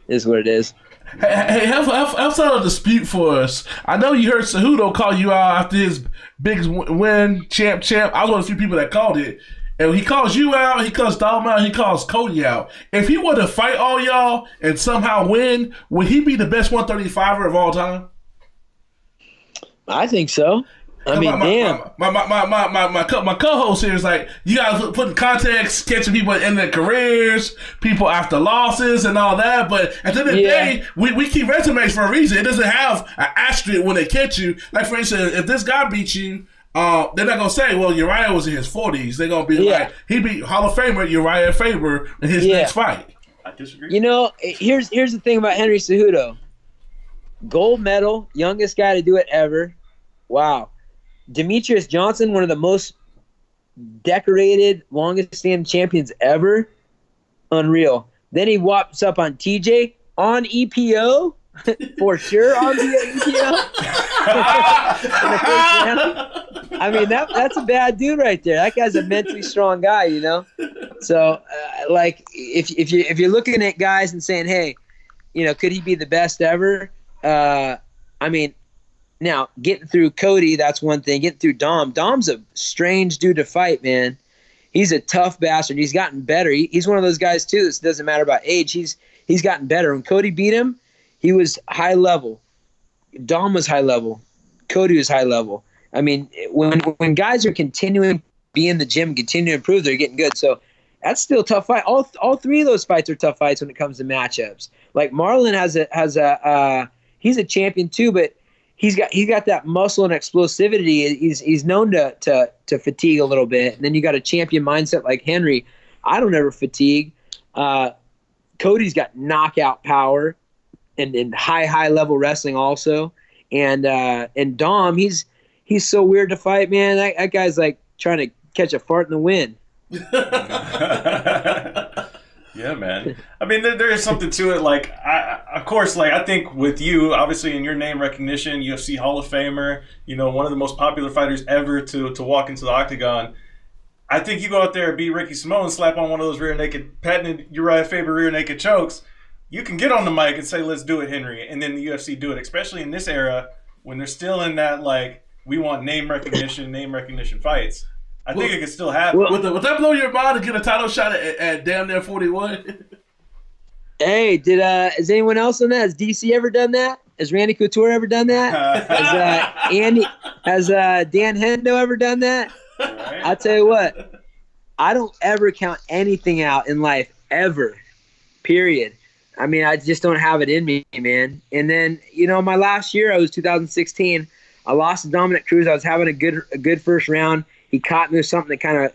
it is what it is. Hey, have some dispute for us. I know you heard Cejudo call you out after his big win, champ. I was one of the few people that called it. And he calls you out, he calls Dom out, he calls Cody out. If he were to fight all y'all and somehow win, would he be the best 135er of all time? I think so. I mean, damn. My co-host here is like, you gotta put in context, catching people in their careers, people after losses and all that. But at the end of the day, we keep resumes for a reason. It doesn't have an asterisk when they catch you. Like, for instance, if this guy beats you, they're not gonna say, well, Urijah was in his 40s. They're gonna be like, he beat Hall of Famer Urijah Faber in his next fight. I disagree. Here's the thing about Henry Cejudo. Gold medal, youngest guy to do it ever. Wow. Demetrius Johnson, one of the most decorated, longest-standing champions ever. Unreal. Then he whops up on TJ on EPO, for sure on EPO. I mean, that's a bad dude right there. That guy's a mentally strong guy, So, if you're looking at guys and saying, hey, could he be the best ever? I mean, now, getting through Cody, that's one thing. Getting through Dom's a strange dude to fight, man. He's a tough bastard. He's gotten better. He's one of those guys, too, that doesn't matter about age. He's gotten better. When Cody beat him, he was high level. Dom was high level. Cody was high level. I mean, when guys are continuing to be in the gym, continue to improve, they're getting good. So that's still a tough fight. All three of those fights are tough fights when it comes to matchups. Like Marlon he's a champion, too, but he's got that muscle and explosivity. He's known to fatigue a little bit. And then you got a champion mindset like Henry. I don't ever fatigue. Cody's got knockout power and high level wrestling also. And Dom, he's so weird to fight, man. That guy's like trying to catch a fart in the wind. Yeah, man. I mean, there is something to it. Like, of course, I think with you, obviously, in your name recognition, UFC Hall of Famer, one of the most popular fighters ever to walk into the octagon. I think you go out there and beat Ricky Simone, slap on one of those patented Urijah Faber rear naked chokes. You can get on the mic and say, let's do it, Henry. And then the UFC do it, especially in this era when they're still in that, we want name recognition fights. I think it could still happen. Would that blow your mind to get a title shot at damn near 41? Hey, has anyone else done that? Has DC ever done that? Has Randy Couture ever done that? Has Dan Hendo ever done that? Right. I'll tell you what. I don't ever count anything out in life, ever. Period. I mean, I just don't have it in me, man. And then, my last year, I was 2016. I lost to Dominic Cruz. I was having a good first round. He caught me with something that kind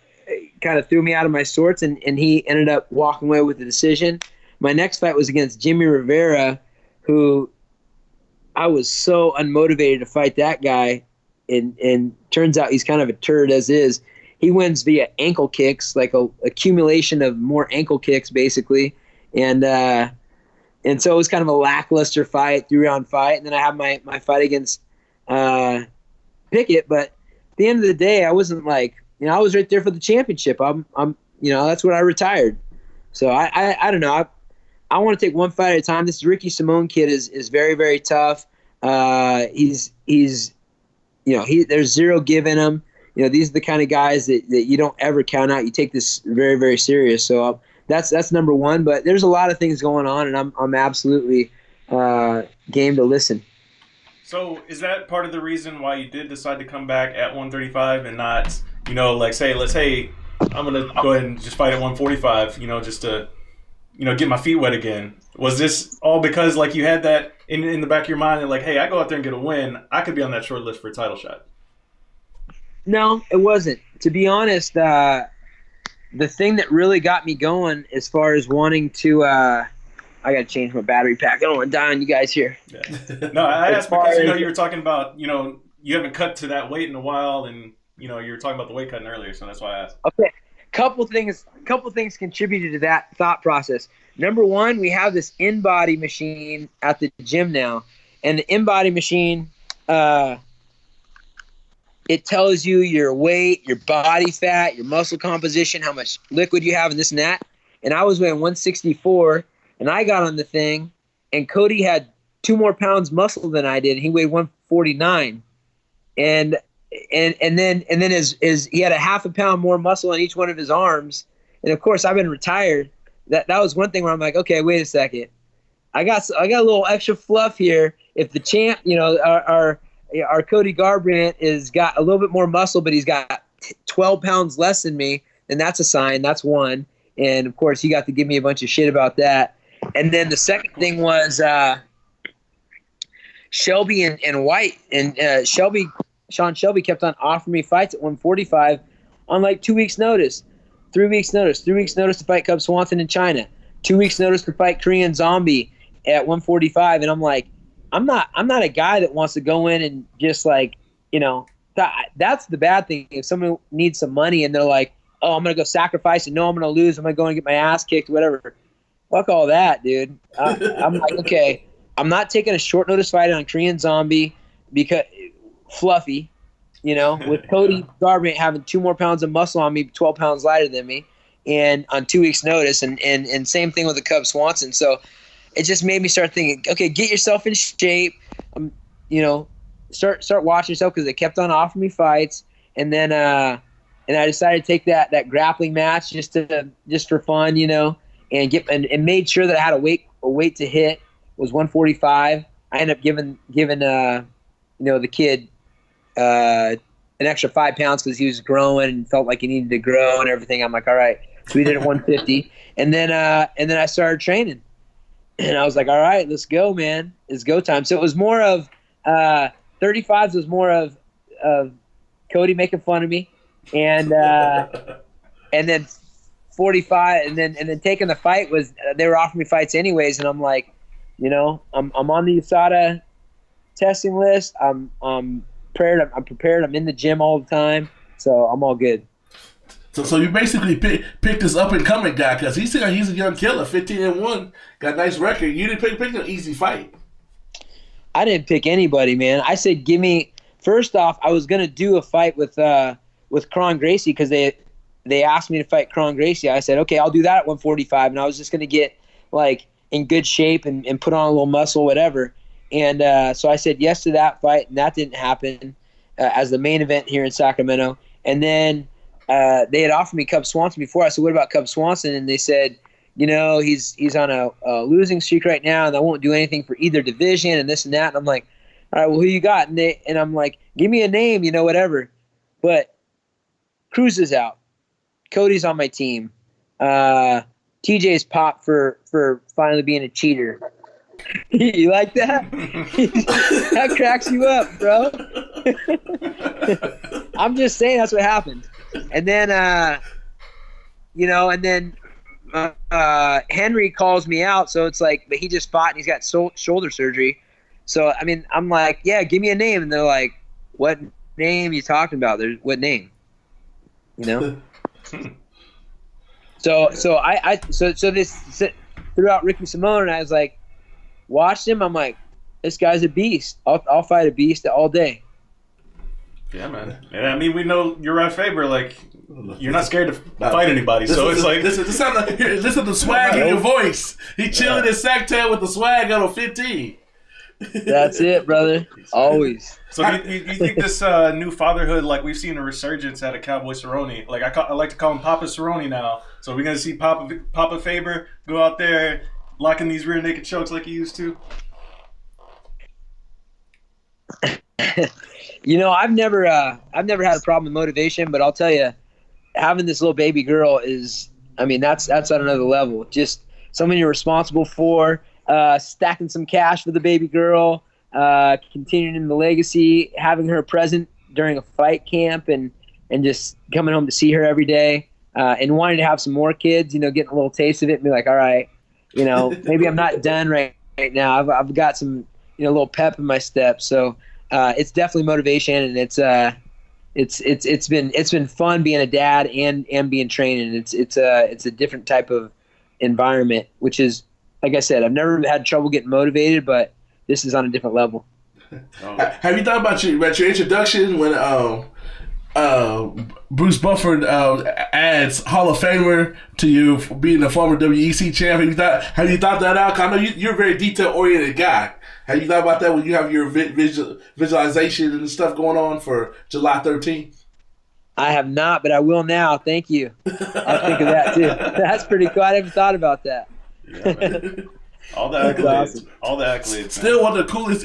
kind of threw me out of my sorts, and he ended up walking away with the decision. My next fight was against Jimmy Rivera, who I was so unmotivated to fight that guy, and turns out he's kind of a turd as is. He wins via ankle kicks, like a accumulation of more ankle kicks, basically, and so it was kind of a lackluster fight, 3-round fight. And then I have my fight against Pickett, but at the end of the day, I wasn't like, I was right there for the championship. I'm that's when I retired. So I don't know. I want to take one fight at a time. This Ricky Simone kid is very, very tough. He's there's zero give in him. These are the kind of guys that you don't ever count out. You take this very, very serious. So that's number one. But there's a lot of things going on, and I'm absolutely game to listen. So is that part of the reason why you did decide to come back at 135 and not, let's say I'm going to go ahead and just fight at 145, just to, get my feet wet again? Was this all because you had that in the back of your mind and hey, I go out there and get a win, I could be on that short list for a title shot? No, it wasn't. To be honest, the thing that really got me going as far as wanting to I got to change my battery pack. I don't want to die on you guys here. Yeah. No, I asked because, you were talking about, you haven't cut to that weight in a while, and, you were talking about the weight cutting earlier, so that's why I asked. Okay. Couple things contributed to that thought process. Number one, we have this InBody machine at the gym now, and the InBody machine, it tells you your weight, your body fat, your muscle composition, how much liquid you have, and this and that. And I was weighing 164, and I got on the thing, and Cody had 2 more pounds muscle than I did. He weighed 149, and then his he had a half a pound more muscle on each one of his arms. And of course, I've been retired. That was one thing where I'm like, okay, wait a second, I got a little extra fluff here. If the champ, our Cody Garbrandt is got a little bit more muscle, but he's got 12 pounds less than me, then that's a sign. That's one. And of course, he got to give me a bunch of shit about that. And then the second thing was Shelby and White, and Sean Shelby kept on offering me fights at 145 on 2 weeks' notice, 3 weeks' notice, 3 weeks' notice to fight Cub Swanson in China, 2 weeks' notice to fight Korean Zombie at 145. And I'm like, I'm not a guy that wants to go in and just that's the bad thing. If someone needs some money and they're like, oh, I'm going to go sacrifice and no, I'm going to lose. I'm going to go and get my ass kicked, whatever. Fuck all that, dude. I'm like, okay, I'm not taking a short notice fight on Korean Zombie because fluffy, with Cody Garbrandt having 2 more pounds of muscle on me, 12 pounds lighter than me, and on 2 weeks notice, and same thing with the Cub Swanson. So it just made me start thinking, okay, get yourself in shape, start watching yourself, because they kept on offering me fights, and then I decided to take that grappling match just for fun, and made sure that I had a weight to hit. It was 145. I ended up giving the kid an extra 5 pounds because he was growing and felt like he needed to grow and everything. I'm like, all right. So we did it 150, and then I started training, and I was like, all right, let's go, man. It's go time. So it was more of 35s was more of Cody making fun of me, and then 45, and then taking the fight was they were offering me fights anyways, and I'm like, I'm on the USADA testing list. I'm prepared. I'm in the gym all the time, so I'm all good. So you basically picked this up and coming guy because he's a young killer, 15-1, got a nice record. You didn't pick an easy fight. I didn't pick anybody, man. I said, give me. First off, I was gonna do a fight with Kron Gracie because they asked me to fight Kron Gracie. I said, okay, I'll do that at 145, and I was just gonna get in good shape and put on a little muscle, whatever. And so I said yes to that fight, and that didn't happen as the main event here in Sacramento. And then they had offered me Cub Swanson before. I said, what about Cub Swanson? And they said, he's on a losing streak right now, and I won't do anything for either division and this and that. And I'm like, all right, well, who you got? And I'm like, give me a name, whatever. But Cruz is out. Cody's on my team. TJ's popped for finally being a cheater. You like that? That cracks you up, bro. I'm just saying that's what happened. And then and then Henry calls me out. So it's like, but he just fought and he's got shoulder surgery. So, I mean, I'm like, yeah, give me a name. And they're like, what name are you talking about? What name? So this throughout Ricky Simone, and I was like, watched him. I'm like, this guy's a beast. I'll fight a beast all day. Yeah, man. And I mean, we know Urijah Faber. Like, you're not scared to fight anybody. So it's like listen to the swag in your voice. He chilling in Sacktown with the swag on a 15. That's it, brother. Always. So you think this new fatherhood, like we've seen a resurgence out of Cowboy Cerrone? Like I like to call him Papa Cerrone now. So we're gonna see Papa Faber go out there locking these rear naked chokes like he used to. I've never had a problem with motivation, but I'll tell you, having this little baby girl is, I mean, that's at another level. Just someone you're responsible for, stacking some cash for the baby girl, continuing the legacy, having her present during a fight camp, and just coming home to see her every day, and wanting to have some more kids. Getting a little taste of it, and be like, all right, maybe I'm not done right now. I've got some little pep in my step. So it's definitely motivation, and it's been fun being a dad and being trained, and it's a different type of environment, which is, like I said, I've never had trouble getting motivated, but this is on a different level. Have you thought about your introduction when Bruce Buffer adds Hall of Famer to you for being a former WEC champ? Have you thought that out? 'Cause I know you're a very detail oriented guy. Have you thought about that when you have your visualization and stuff going on for July 13th? I have not, but I will now. Thank you. I'll think of that too. That's pretty cool. I never thought about that. Yeah, man. All the accolades. Awesome. All the accolades. Still one of the coolest.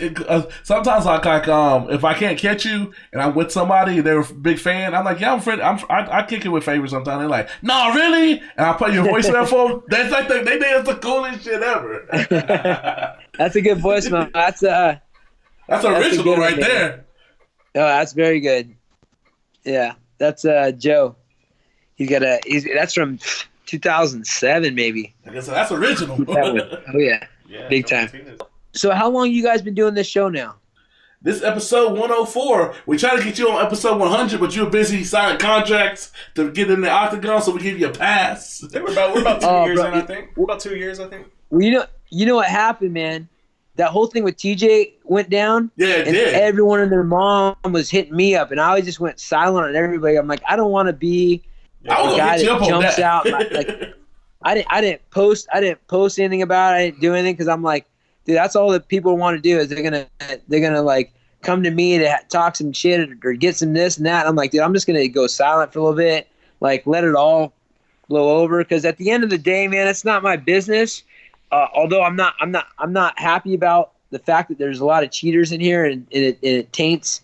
Sometimes if I can't catch you and I'm with somebody and they're a big fan, I'm like, yeah, I'm friend. I kick it with favors sometimes. They're like, no, really? And I play your voice there for them. That's like they think it's the coolest shit ever. That's a good voice, man. That's original right there. Oh, that's very good. Yeah, that's Joe. That's from 2007, maybe. I guess that's original. Oh yeah, big time. So how long you guys been doing this show now? This episode 104. We try to get you on episode 100, but you're busy signing contracts to get in the octagon, so we give you a pass. We're about 2 years in, I think. We're about 2 years, I think. Well, you know what happened, man? That whole thing with TJ went down. Yeah, it did. Everyone and their mom was hitting me up, and I just went silent on everybody. I'm like, I don't want to be the guy that jumps out. Like, I didn't post anything about it. I didn't do anything because I'm like, dude, that's all that people want to do is they're gonna like come to me to talk some shit or get some this and that. And I'm like, dude, I'm just gonna go silent for a little bit, like let it all blow over. Because at the end of the day, man, it's not my business. Although I'm not happy about the fact that there's a lot of cheaters in here, and it taints,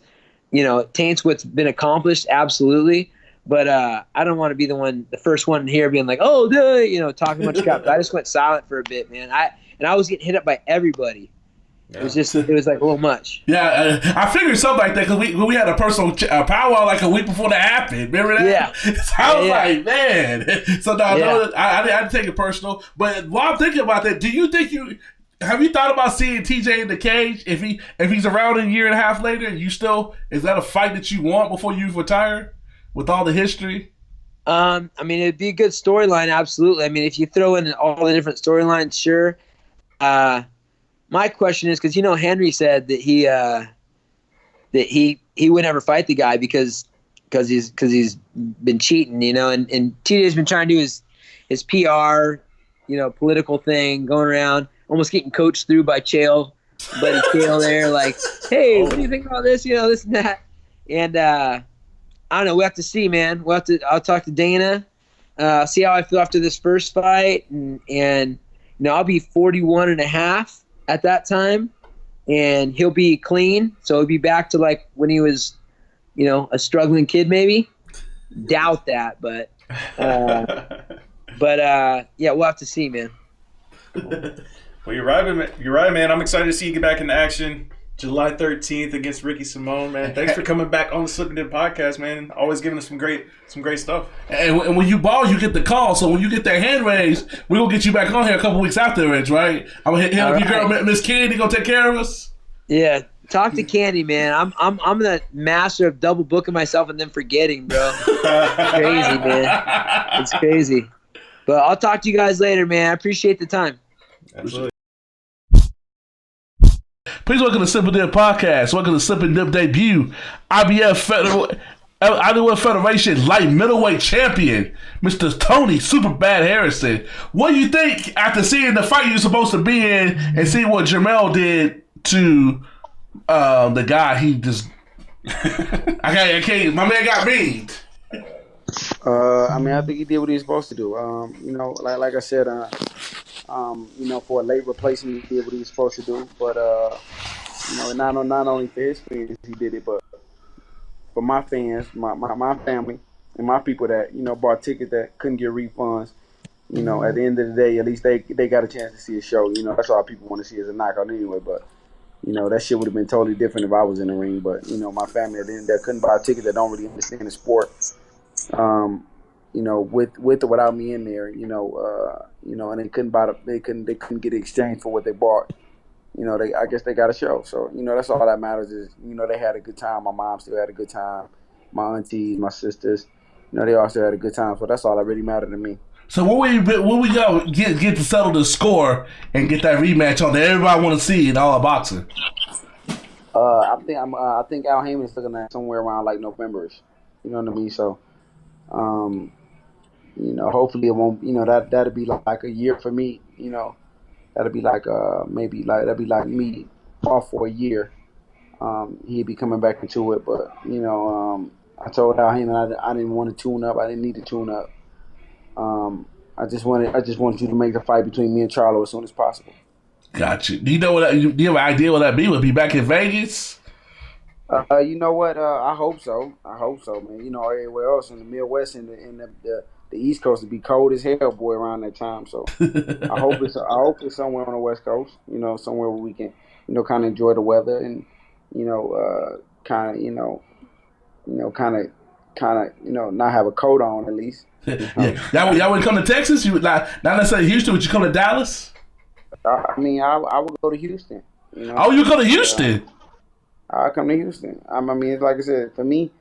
what's been accomplished. Absolutely. But I don't want to be the first one here being like, oh, dude, talking much crap. But I just went silent for a bit, man. I was getting hit up by everybody. Yeah. It was like a little much. Yeah, I figured something like that because we had a personal powwow like a week before that happened. Remember that? Yeah. So I was like, man. So now I didn't take it personal. But while I'm thinking about that, have you thought about seeing TJ in the cage if he's around a year and a half later? And is that a fight that you want before you retire with all the history? I mean, it'd be a good storyline. Absolutely. I mean, if you throw in all the different storylines, sure. My question is, because Henry said that he would never fight the guy because he's been cheating, and TJ's been trying to do his PR, political thing, going around, almost getting coached through by buddy Chael there, like, hey, what do you think about this, this and that, and I don't know. We have to see, man. I'll talk to Dana, see how I feel after this first fight, and I'll be 41 and a half at that time, and he'll be clean, so he'll be back to like when he was, a struggling kid, maybe. Doubt that, but yeah, we'll have to see, man. Well, you're right, man. I'm excited to see you get back into action. July 13th against Ricky Simone, man. Thanks for coming back on the Slip and Dip podcast, man. Always giving us some great stuff. And when you ball, you get the call. So when you get that hand raised, we're going to get you back on here a couple weeks afterwards, right? I'm going to hit your girl, Miss Candy, going to take care of us. Yeah, talk to Candy, man. I'm the master of double booking myself and then forgetting, bro. It's crazy, man. It's crazy. But I'll talk to you guys later, man. I appreciate the time. Absolutely. Please welcome to Slip and Dip podcast. Welcome to Slip and Dip debut. IBF Federation light middleweight champion, Mr. Tony Superbad Harrison. What do you think after seeing the fight you're supposed to be in and seeing what Jermell did to the guy? He just I can't. My man got beat. I mean, I think he did what he was supposed to do. Like I said, for a late replacement, he did what he was supposed to do. But not only for his fans he did it, but for my fans, my family, and my people that bought tickets that couldn't get refunds. At the end of the day, at least they got a chance to see a show. That's all people want to see is a knockout anyway. But that shit would have been totally different if I was in the ring. But my family that couldn't buy a ticket, that don't really understand the sport. With or without me in there, and they couldn't get exchange for what they bought. I guess they got a show. So, that's all that matters is, they had a good time. My mom still had a good time. My aunties, my sisters, they all still had a good time. So that's all that really mattered to me. So when we go get to settle the score and get that rematch on that everybody want to see in all of boxing? I think Al Heyman is looking at somewhere around like November-ish. You know what I mean? So, hopefully it won't. That'll be like a year for me. That'll be like that'll be like me off for a year. He'd be coming back into it, but I told Al Heyman I didn't want to tune up. I didn't need to tune up. I just wanted you to make the fight between me and Charlo as soon as possible. Gotcha. Do you know do you have an idea what that be? Would it be back in Vegas? You know what? I hope so. Man. Everywhere else in the Midwest and the East Coast would be cold as hell, boy, around that time. So I hope it's somewhere on the West Coast. Somewhere where we can, kind of enjoy the weather and, kind of, not have a coat on at least. Yeah. Y'all would come to Texas? You would not necessarily Houston. Would you come to Dallas? I mean, I would go to Houston. Oh, you go to Houston? I come to Houston. I mean, it's like I said, for me,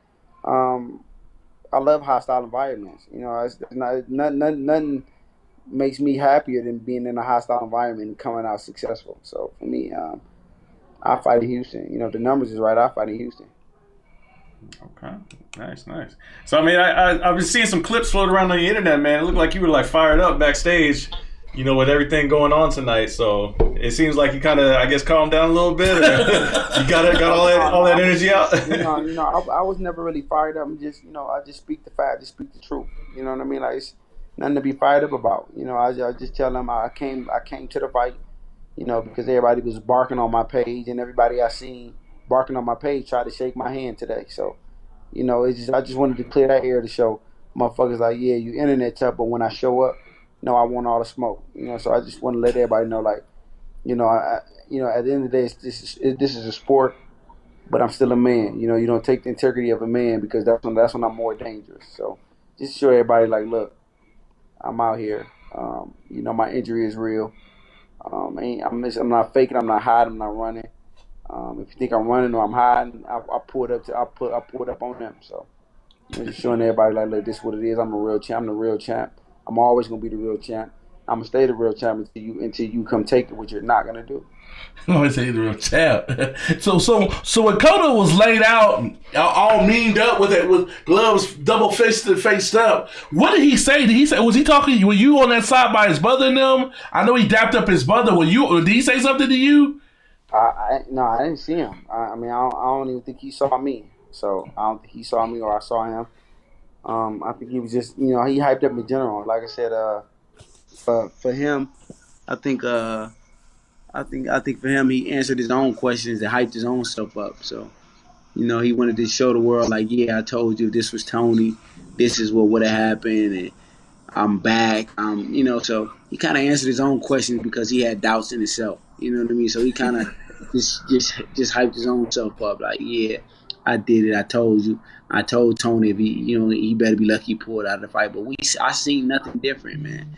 I love hostile environments. It's nothing makes me happier than being in a hostile environment and coming out successful. So for me, I fight in Houston. The numbers is right. I fight in Houston. Okay, nice. So I mean, I've been seeing some clips float around on the internet, man. It looked like you were like fired up backstage. With everything going on tonight, so it seems like you kind of, I guess, calmed down a little bit. Or you got all that energy out. I was never really fired up. I'm just, I just speak the fact, just speak the truth. You know what I mean? Like, it's nothing to be fired up about. I just tell them I came to the fight. Because everybody was barking on my page, and everybody I seen barking on my page tried to shake my hand today. So, I just wanted to clear that air to show motherfuckers like, yeah, you internet tough, but when I show up. No, I want all the smoke. So I just want to let everybody know, like, at the end of the day, this is a sport, but I'm still a man. You don't take the integrity of a man because that's when I'm more dangerous. So just show everybody, like, look, I'm out here. My injury is real. I'm not faking. I'm not hiding. I'm not running. If you think I'm running or I'm hiding, I pull it up. I pull it up on them. So I'm just showing everybody, like, look, this is what it is. I'm a real champ. I'm the real champ. I'm always gonna be the real champ. I'm gonna stay the real champ until you come take it, which you're not gonna do. I always say the real champ. So when Cotto was laid out, all meaned up with gloves double faced up, what did he say? Was he talking? Were you on that side by his brother and them? I know he dapped up his brother. Did he say something to you? No, I didn't see him. I don't even think he saw me. So I don't think he saw me or I saw him. I think he was just, he hyped up in general. Like I said, for him, I think for him, he answered his own questions and hyped his own self up. So, he wanted to show the world, like, yeah, I told you if this was Tony, this is what would have happened, and I'm back. So he kind of answered his own questions because he had doubts in himself. You know what I mean? So he kind of just hyped his own self up. Like, yeah, I did it. I told you. I told Tony if he better be lucky he pulled out of the fight. But I seen nothing different, man.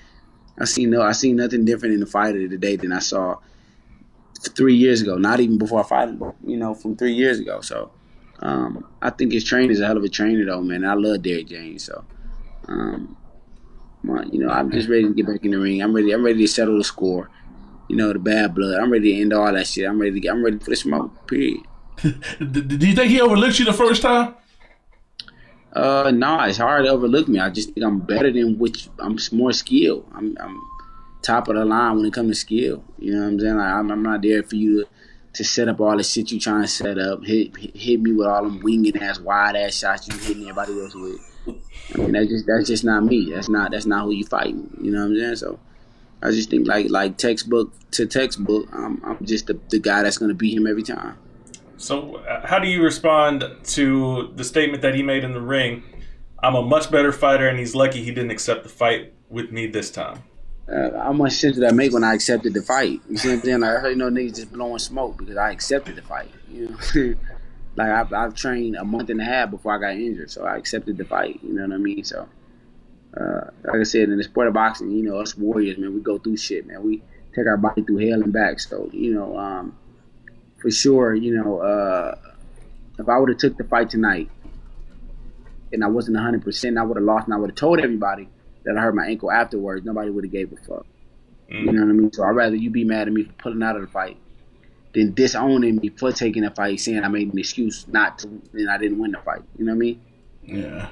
I seen nothing different in the fighter today than I saw 3 years ago. Not even before I fought him, from 3 years ago. So, I think his trainer's a hell of a trainer, though, man. I love Derrick James. So, I'm just ready to get back in the ring. I'm ready to settle the score. The bad blood. I'm ready to end all that shit. I'm ready for the smoke. Period. Do you think he overlooked you the first time? No, it's hard to overlook me. I just think I'm better than I'm more skilled. I'm top of the line when it comes to skill. You know what I'm saying? Like, I'm not there for you to set up all the shit you trying to set up. Hit me with all them winging ass, wide ass shots you hitting everybody else with. I mean, that's just not me. That's not who you fighting. You know what I'm saying? So I just think like textbook to textbook, I'm just the guy that's gonna beat him every time. So how do you respond to the statement that he made in the ring? I'm a much better fighter, and he's lucky he didn't accept the fight with me this time. How much sense did that make when I accepted the fight? You see what I'm saying? Like, I heard niggas just blowing smoke because I accepted the fight. You know, like I've trained a month and a half before I got injured, so I accepted the fight. You know what I mean? So, like I said, in the sport of boxing, us warriors, man, we go through shit, man. We take our body through hell and back. So, for sure, if I would have took the fight tonight and I wasn't 100%, I would have lost, and I would have told everybody that I hurt my ankle afterwards. Nobody would have gave a fuck. You know what I mean? So I'd rather you be mad at me for pulling out of the fight than disowning me for taking the fight, saying I made an excuse not to, and I didn't win the fight. You know what I mean? Yeah.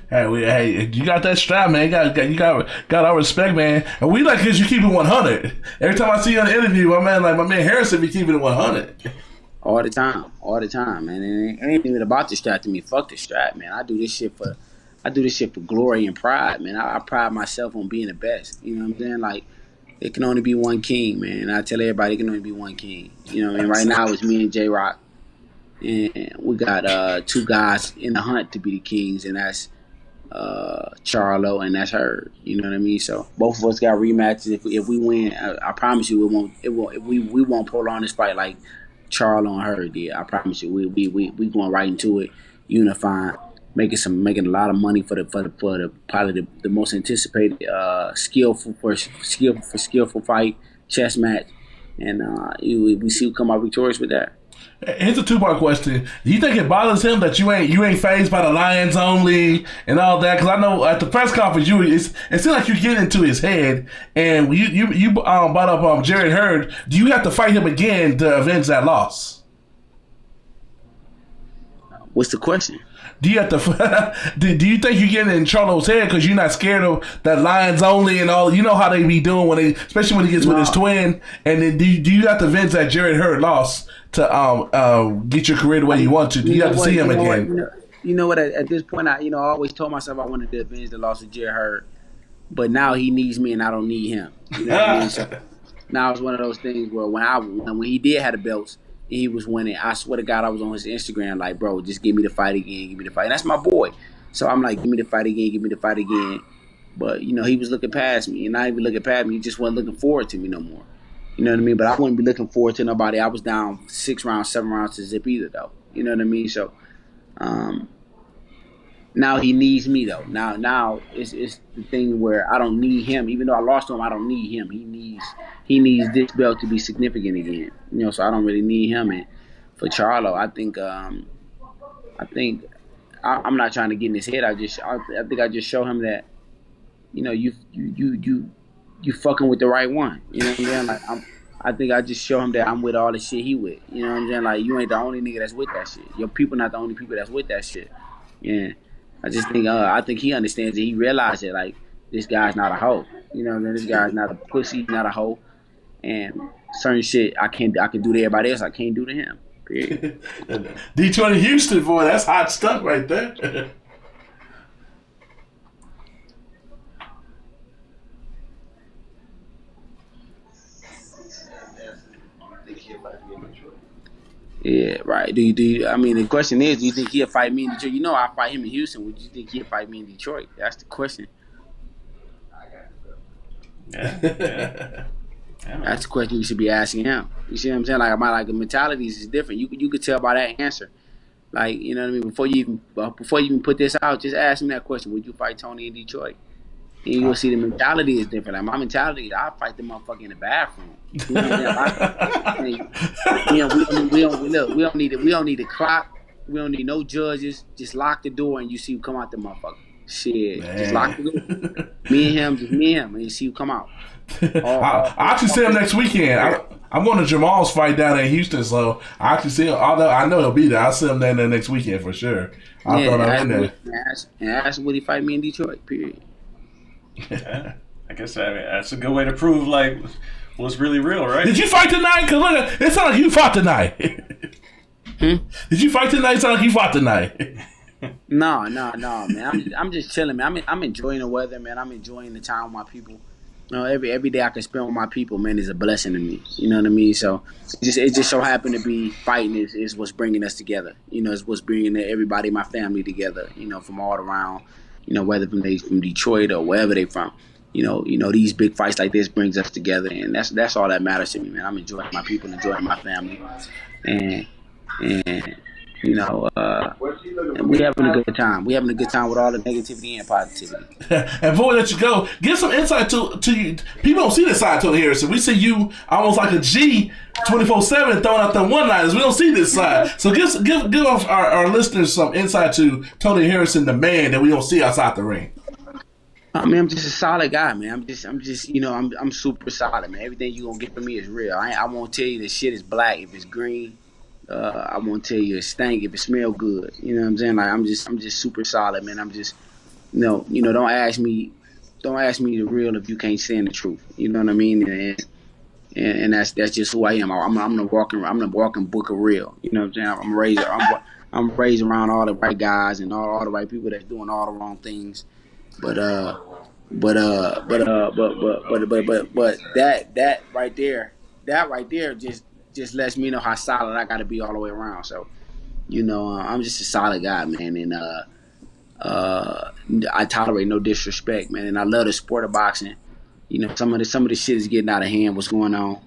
Hey, you got that strap, man. You got our respect, man. And we like because you keep it 100. Every time I see you on the interview, my man Harrison be keeping it 100. All the time, man. And it ain't even about the strap to me. Fuck the strap, man. I do this shit for glory and pride, man. I pride myself on being the best. You know what I'm saying? Like, it can only be one king, man. I tell everybody it can only be one king. You know what I mean? Right now it's me and J-Rock. And we got two guys in the hunt to be the kings, and that's Charlo and that's her. You know what I mean? So both of us got rematches. If we win, I promise you we won't prolong this fight like Charlo and her did. I promise you, we going right into it, unifying, making a lot of money for probably the most anticipated skillful fight, chess match, and we see who come out victorious with that. Here's a two-part question. Do you think it bothers him that you ain't fazed by the Lions only and all that? Because I know at the press conference, it seemed like you get into his head, and you brought up Jared Hurd. Do you have to fight him again to avenge that loss? What's the question? Do you have to? Do you think you're getting in Charlo's head because you're not scared of that Lions only and all? You know how they be doing especially when he gets with his twin. And then do you have to avenge that Jared Hurd loss to get your career the way you want to? Do you have to see him again? You know what? At this point, I always told myself I wanted to avenge the loss of Jared Hurd, but now he needs me and I don't need him. You know what I mean? So now it's one of those things where when he did have the belts, he was winning. I swear to God, I was on his Instagram like, bro, just give me the fight again. Give me the fight. And that's my boy. So I'm like, give me the fight again. Give me the fight again. But, he was looking past me. And not even looking past me. He just wasn't looking forward to me no more. You know what I mean? But I wouldn't be looking forward to nobody. I was down 6 rounds, 7 rounds to zip either, though. You know what I mean? So now he needs me, though. Now it's the thing where I don't need him. Even though I lost to him, I don't need him. He needs this belt to be significant again. So I don't really need him. And for Charlo, I think I'm not trying to get in his head. I think I just show him that, you fucking with the right one. You know what I'm saying? Like I think I just show him that I'm with all the shit he with. You know what I'm saying? Like, you ain't the only nigga that's with that shit. Your people not the only people that's with that shit. Yeah. I think he understands it. He realized that, like, this guy's not a hoe. You know what I mean? This guy's not a pussy, not a hoe. And certain shit I can do to everybody else, I can't do to him. Period. Detroit and Houston, boy, that's hot stuff right there. Yeah, right. Do you? I mean, the question is, do you think he'll fight me in Detroit? I fight him in Houston. Would you think he'll fight me in Detroit? That's the question. Yeah. That's the question you should be asking him. You see what I'm saying? Like the mentalities is different. You could tell by that answer. Like, you know what I mean? Before you even put this out, just ask him that question. Would you fight Tony in Detroit? And you'll see the mentality is different. Like my mentality, I fight the motherfucker in the bathroom. You know what I'm saying? We don't need a clock. We don't need no judges. Just lock the door and you see who come out the motherfucker. Shit, man. Just lock the door. Me and him, and you see who come out. I actually see him next weekend. I'm going to Jamal's fight down in Houston, so I actually see him. Although I know he'll be there, I'll see him down there next weekend for sure. I thought I was in there. Ask him would he fight me in Detroit. Period. Yeah, I guess that's a good way to prove like what's really real, right? Did you fight tonight? Cause look, it sounds like you fought tonight. Did you fight tonight? It sounds like you fought tonight. No, man. I'm just chilling, man. I'm enjoying the weather, man. I'm enjoying the time with my people. You know, every day I can spend with my people, man, is a blessing to me. You know what I mean? So it just so happened to be fighting is what's bringing us together. You know, it's what's bringing everybody, my family together. You know, from all around. You know, whether from Detroit or wherever they from. You know, these big fights like this brings us together, and that's all that matters to me, man. I'm enjoying my people, enjoying my family, and you know, and we having a good time. We having a good time with all the negativity and positivity. And before we let you go, give some insight to you. People don't see this side, Tony Harrison. We see you almost like a G 24/7 throwing out them one-liners. We don't see this side. So give our listeners some insight to Tony Harrison, the man that we don't see outside the ring. I mean, I'm just a solid guy, man. I'm just, you know, I'm super solid, man. Everything you gonna get from me is real. I won't tell you the shit is black if it's green. I won't tell you it stank if it smell good. You know what I'm saying? Like I'm just super solid, man. I'm just, you know, don't ask me the real if you can't stand the truth. You know what I mean? And that's just who I am. I'm the walking book of real. You know what I'm saying? I'm raised around all the right guys and all the right people that's doing all the wrong things. But that right there just lets me know how solid I got to be all the way around. So, you know, I'm just a solid guy, man, and I tolerate no disrespect, man, and I love the sport of boxing. You know, some of the shit is getting out of hand. What's going on?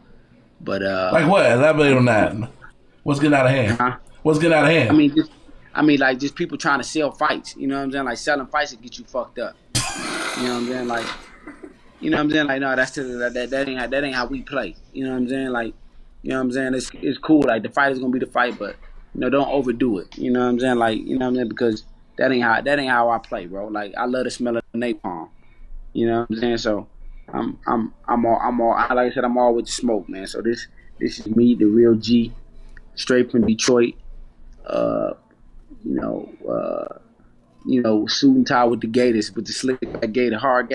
But like what? Elaborate on that. What's getting out of hand? Huh? What's getting out of hand? Like just people trying to sell fights. You know what I'm saying? Like selling fights to get you fucked up. You know what I'm saying? Like, you know what I'm saying? Like, no, that ain't how we play. You know what I'm saying? Like, you know what I'm saying? It's cool. Like the fight is gonna be the fight, but you know, don't overdo it. You know what I'm saying? Like, you know what I'm saying? Because that ain't how I play, bro. Like I love the smell of napalm. You know what I'm saying? So I'm all like I said, I'm all with the smoke, man. So this is me, the real G, straight from Detroit. You know, suit and tie with the Gators, with the slick back Gator, hard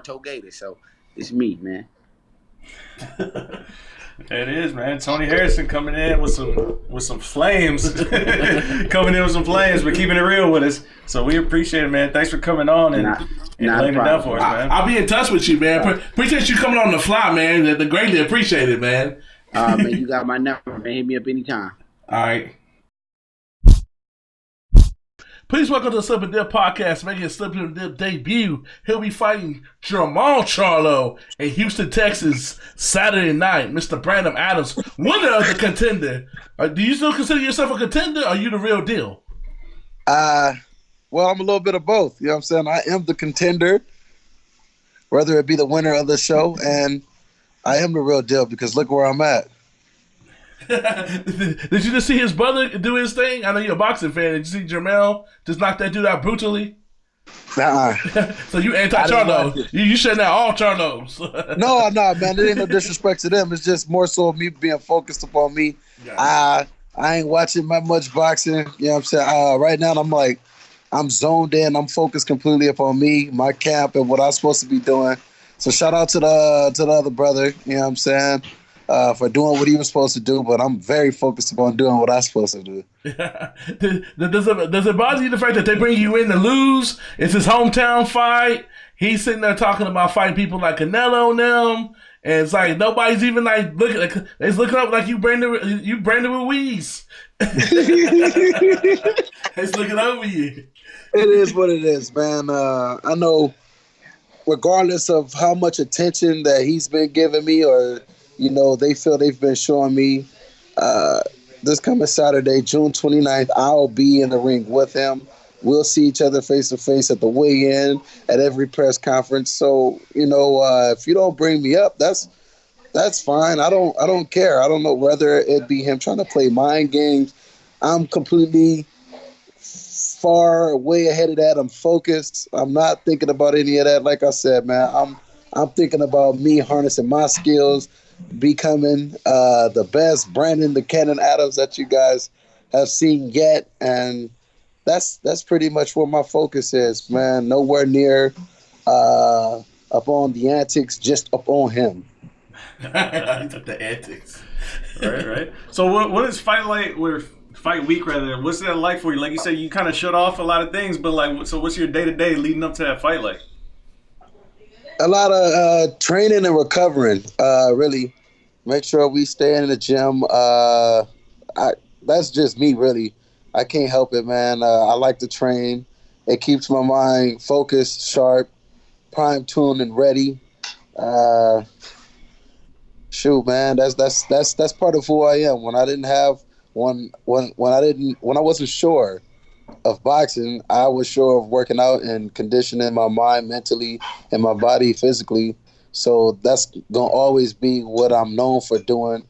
toe Gators. So it's me, man. It is, man. Tony Harrison coming in with some flames, but keeping it real with us. So we appreciate it, man. Thanks for coming on and laying it down for us, man. I'll be in touch with you, man. Appreciate you coming on the fly, man. Greatly appreciate it, man. Man, you got my number, man. Hit me up anytime. All right. Please welcome to the Slip and Dip podcast, making his Slip and Dip debut. He'll be fighting Jamal Charlo in Houston, Texas, Saturday night. Mr. Brandon Adams, winner of the Contender. Do you still consider yourself a contender, or are you the real deal? Well, I'm a little bit of both. You know what I'm saying? I am the contender, whether it be the winner of the show, and I am the real deal because look where I'm at. Did you just see his brother do his thing? I know you're a boxing fan. Did you see Jermell just knock that dude out brutally? Nah. So you anti-Charlo. You shutting out all Charlos. No, man. There ain't no disrespect to them. It's just more so me being focused upon me. I ain't watching much boxing. You know what I'm saying? Right now, I'm zoned in. I'm focused completely upon me, my camp, and what I'm supposed to be doing. So shout out to the other brother. You know what I'm saying? For doing what he was supposed to do, but I'm very focused upon doing what I'm supposed to do. Does it bother you the fact that they bring you in to lose? It's his hometown fight. He's sitting there talking about fighting people like Canelo and them, and it's like nobody's even like looking. Like, it's looking up like you Brandon Ruiz. It's looking over you. It is what it is, man. I know regardless of how much attention that he's been giving me, or they feel they've been showing me. This coming Saturday, June 29th, I'll be in the ring with him. We'll see each other face to face at the weigh-in, at every press conference. So, if you don't bring me up, that's fine. I don't care. I don't know whether it be him trying to play mind games. I'm completely far way ahead of that. I'm focused. I'm not thinking about any of that. Like I said, man, I'm thinking about me harnessing my skills, becoming the best Brandon the Cannon Adams that you guys have seen yet, and that's pretty much where my focus is, man. Nowhere near up on the antics, just up on him. The antics. Right. So what is Fight week rather? What's that like for you? Like you said, you kind of shut off a lot of things, but so what's your day-to-day leading up to that fight like? A lot of training and recovering. Really, make sure we stay in the gym. That's just me, really. I can't help it, man. I like to train. It keeps my mind focused, sharp, prime tuned, and ready. Shoot, man, that's part of who I am. When I wasn't sure of boxing, I was sure of working out and conditioning my mind mentally and my body physically. So that's gonna always be what I'm known for doing,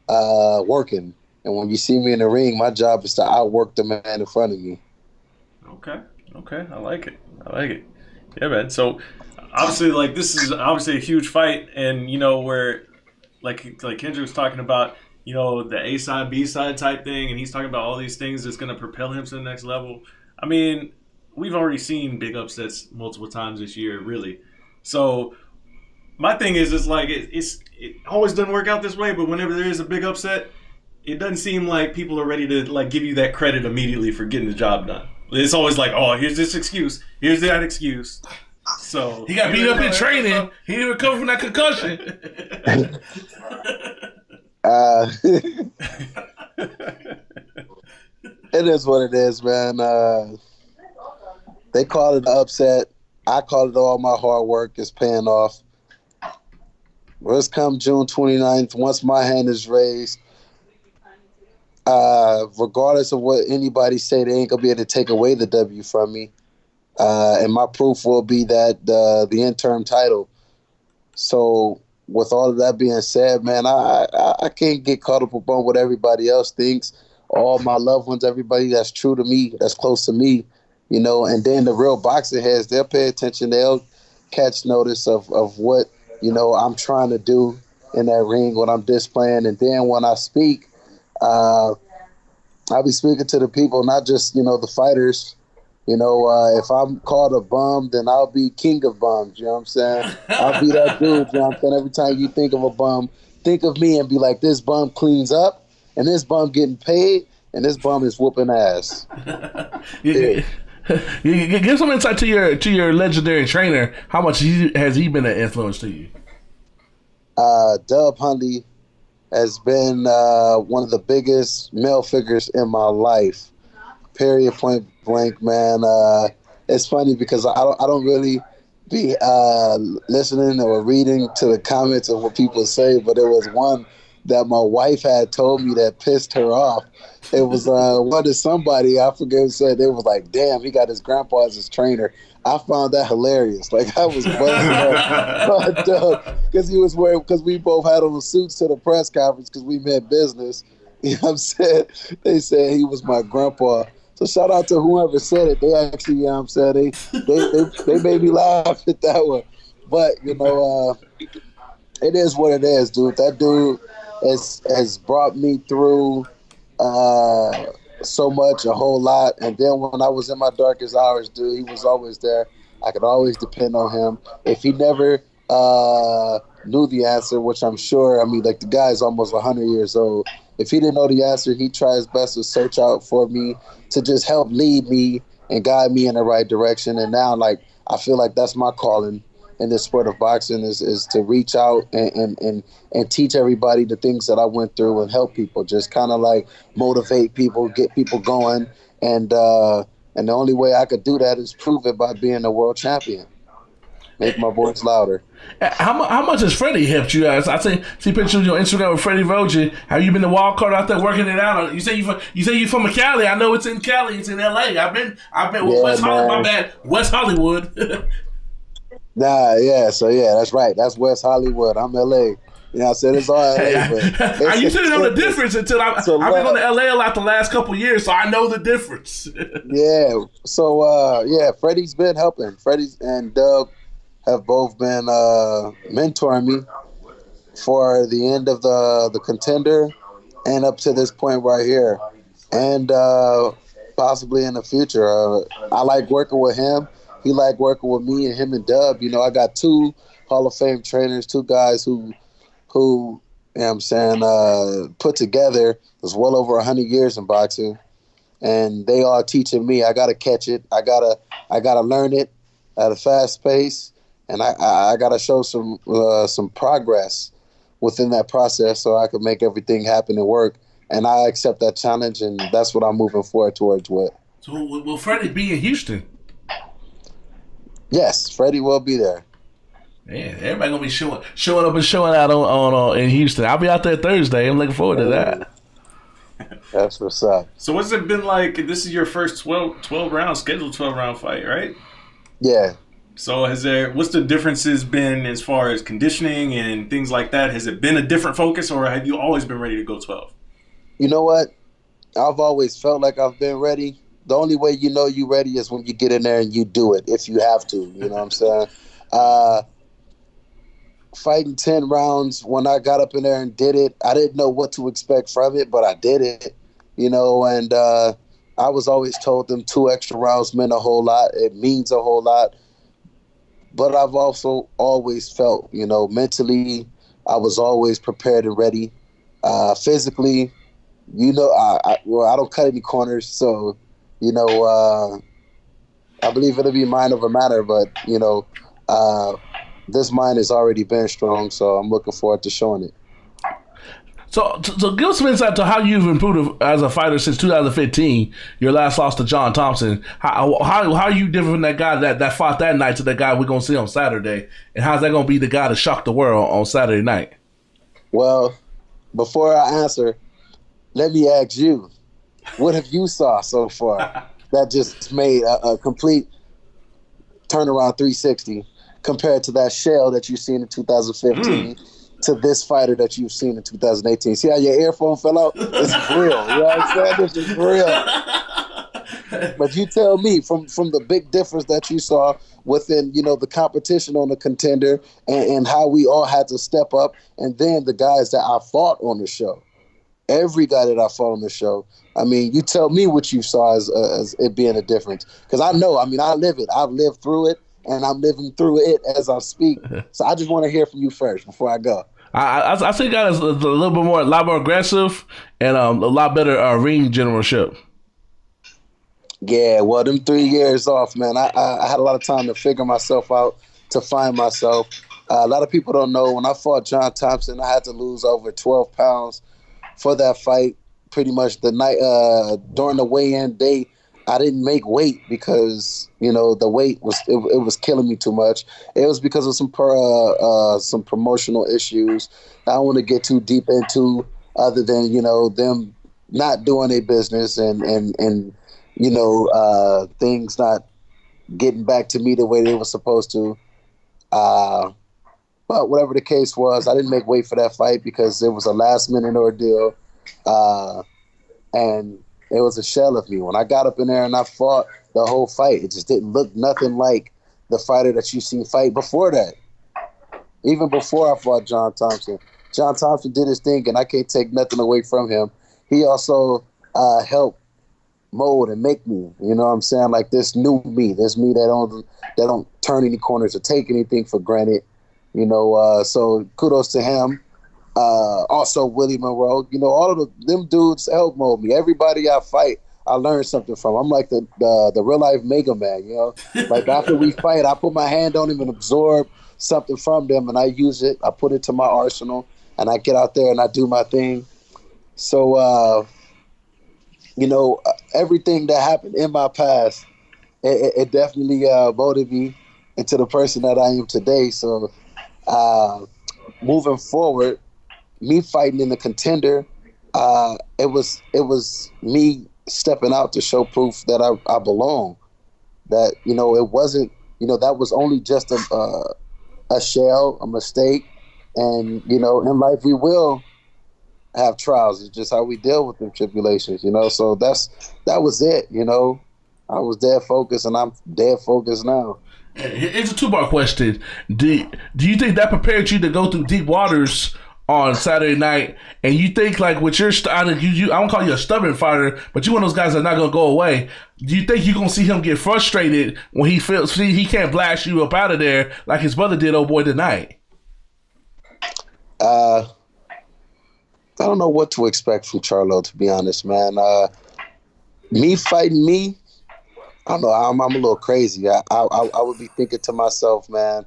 working. And when you see me in the ring, my job is to outwork the man in front of me. Okay, I like it. Yeah, man. So obviously, this is obviously a huge fight, and where like Kendrick was talking about, the A side, B side type thing, and he's talking about all these things that's going to propel him to the next level. I mean, we've already seen big upsets multiple times this year, really. So my thing is, it always doesn't work out this way, but whenever there is a big upset, it doesn't seem like people are ready to give you that credit immediately for getting the job done. It's always like, oh, here's this excuse, here's that excuse. So he got beat up in training. He didn't recover from that concussion. It is what it is, man. They call it an upset. I call it all my hard work is paying off. Let's come June 29th, once my hand is raised, regardless of what anybody say, they ain't going to be able to take away the W from me. And my proof will be that the interim title. So with all of that being said, man, I can't get caught up on what everybody else thinks. All my loved ones, everybody that's true to me, that's close to me, and then the real boxing heads, they'll pay attention. They'll catch notice of what, I'm trying to do in that ring, what I'm displaying. And then when I speak, I'll be speaking to the people, not just, the fighters. If I'm called a bum, then I'll be king of bums. You know what I'm saying? I'll be that dude. You know what I'm saying? Every time you think of a bum, think of me and be like, this bum cleans up, and this bum getting paid, and this bum is whooping ass. Yeah. Give some insight to your legendary trainer. How much has he been an influence to you? Dub Huntley has been one of the biggest male figures in my life. Period, point blank, man. It's funny because I don't really be listening or reading to the comments of what people say, but there was one that my wife had told me that pissed her off. It was what is somebody, I forget who said, they was like, damn, he got his grandpa as his trainer. I found that hilarious. I was buzzing up because he was wearing, because we both had on suits to the press conference because we meant business. You know what I'm saying? They said he was my grandpa. So shout out to whoever said it. They actually, you know what I'm saying, they made me laugh at that one. But, it is what it is, dude. That dude has brought me through so much, a whole lot. And then when I was in my darkest hours, dude, he was always there. I could always depend on him. If he never knew the answer, which I'm sure, the guy's almost 100 years old. If he didn't know the answer, he tried his best to search out for me, to just help lead me and guide me in the right direction. And now, I feel like that's my calling in this sport of boxing is to reach out and teach everybody the things that I went through and help people, just kind of motivate people, get people going. And the only way I could do that is prove it by being a world champion. make my voice louder. How much has Freddie helped you guys? I see pictures on your Instagram with Freddie Roach. Have you been the wild card out there working it out? You say you from Cali. I know it's in Cali. It's in LA. I've been West Hollywood. My bad, West Hollywood. So that's right. That's West Hollywood. I'm LA. I said it's all LA. But I used to know the difference until I've been going to LA a lot the last couple of years, so I know the difference. Yeah. So Freddie's been helping. Freddie and Dub have both been mentoring me for the end of the Contender and up to this point right here, and possibly in the future. I like working with him. He liked working with me, and him and Dub. I got 2 Hall of Fame trainers, 2 guys who put together was well over 100 years in boxing, and they are teaching me. I gotta catch it. I gotta learn it at a fast pace, and I gotta show some progress within that process so I can make everything happen and work. And I accept that challenge, and that's what I'm moving forward towards with. So will Freddie be in Houston? Yes, Freddie will be there. Man, everybody gonna be showing up and showing out on in Houston. I'll be out there Thursday. I'm looking forward to that. That's what's up. So what's it been like? This is your first 12 round scheduled 12-round fight, right? Yeah. So what's the differences been as far as conditioning and things like that? Has it been a different focus, or have you always been ready to go 12? You know what? I've always felt like I've been ready. The only way you know you're ready is when you get in there and you do it, if you have to. You know what I'm saying? Fighting 10 rounds, when I got up in there and did it, I didn't know what to expect from it, but I did it, and I was always told them 2 extra rounds meant a whole lot. It means a whole lot. But I've also always felt, mentally, I was always prepared and ready. Physically, I don't cut any corners, so, I believe it'll be mind over matter, but, this mind has already been strong, so I'm looking forward to showing it. So give us some insight to how you've improved as a fighter since 2015. Your last loss to John Thompson. How are you different from that guy that fought that night to the guy we're gonna see on Saturday? And how's that gonna be the guy to shock the world on Saturday night? Well, before I answer, let me ask you, what have you saw so far that just made a complete turnaround 360? Compared to that shell that you've seen in 2015 to this fighter that you've seen in 2018. See how your earphone fell out? This is real. You know what I'm saying? This is real. But you tell me, from the big difference that you saw within, the competition on the Contender and how we all had to step up, and then the guys that I fought on the show. Every guy that I fought on the show. I mean, you tell me what you saw as it being a difference. Because I know, I live it. I've lived through it. And I'm living through it as I speak. So I just want to hear from you first before I go. I think God is a lot more aggressive and a lot better ring generalship. Yeah, well, them 3 years off, man, I had a lot of time to figure myself out, to find myself. A lot of people don't know, when I fought John Thompson, I had to lose over 12 pounds for that fight. Pretty much the night during the weigh-in day, I didn't make weight because, the weight was killing me too much. It was because of some promotional issues I don't want to get too deep into, other than, them not doing their business and things not getting back to me the way they were supposed to. But whatever the case was, I didn't make weight for that fight because it was a last-minute ordeal. And it was a shell of me. When I got up in there and I fought the whole fight, it just didn't look nothing like the fighter that you seen fight before that. Even before I fought John Thompson. John Thompson did his thing, and I can't take nothing away from him. He also helped mold and make me, you know what I'm saying? Like this new me, this me that don't turn any corners or take anything for granted. So kudos to him. Also Willie Monroe, all of them dudes help mold me. Everybody I fight, I learn something from. I'm like the real life Mega Man, Like after we fight, I put my hand on him and absorb something from them, and I use it. I put it to my arsenal, and I get out there and I do my thing. So, everything that happened in my past, it definitely molded me into the person that I am today. So moving forward, me fighting in the contender, it was me stepping out to show proof that I belong. That it wasn't that was only just a shell, a mistake, and in life we will have trials. It's just how we deal with them tribulations. So that was it. I was dead focused, and I'm dead focused now. It's a two-part question. Do you think that prepared you to go through deep waters on Saturday night? And you think, like, with your I don't call you a stubborn fighter, but you're one of those guys that are not going to go away. Do you think you're going to see him get frustrated when he feels he can't blast you up out of there like his brother did, old boy, tonight? I don't know what to expect from Charlo, to be honest, man. Me fighting me, I don't know. I'm a little crazy. I would be thinking to myself, man,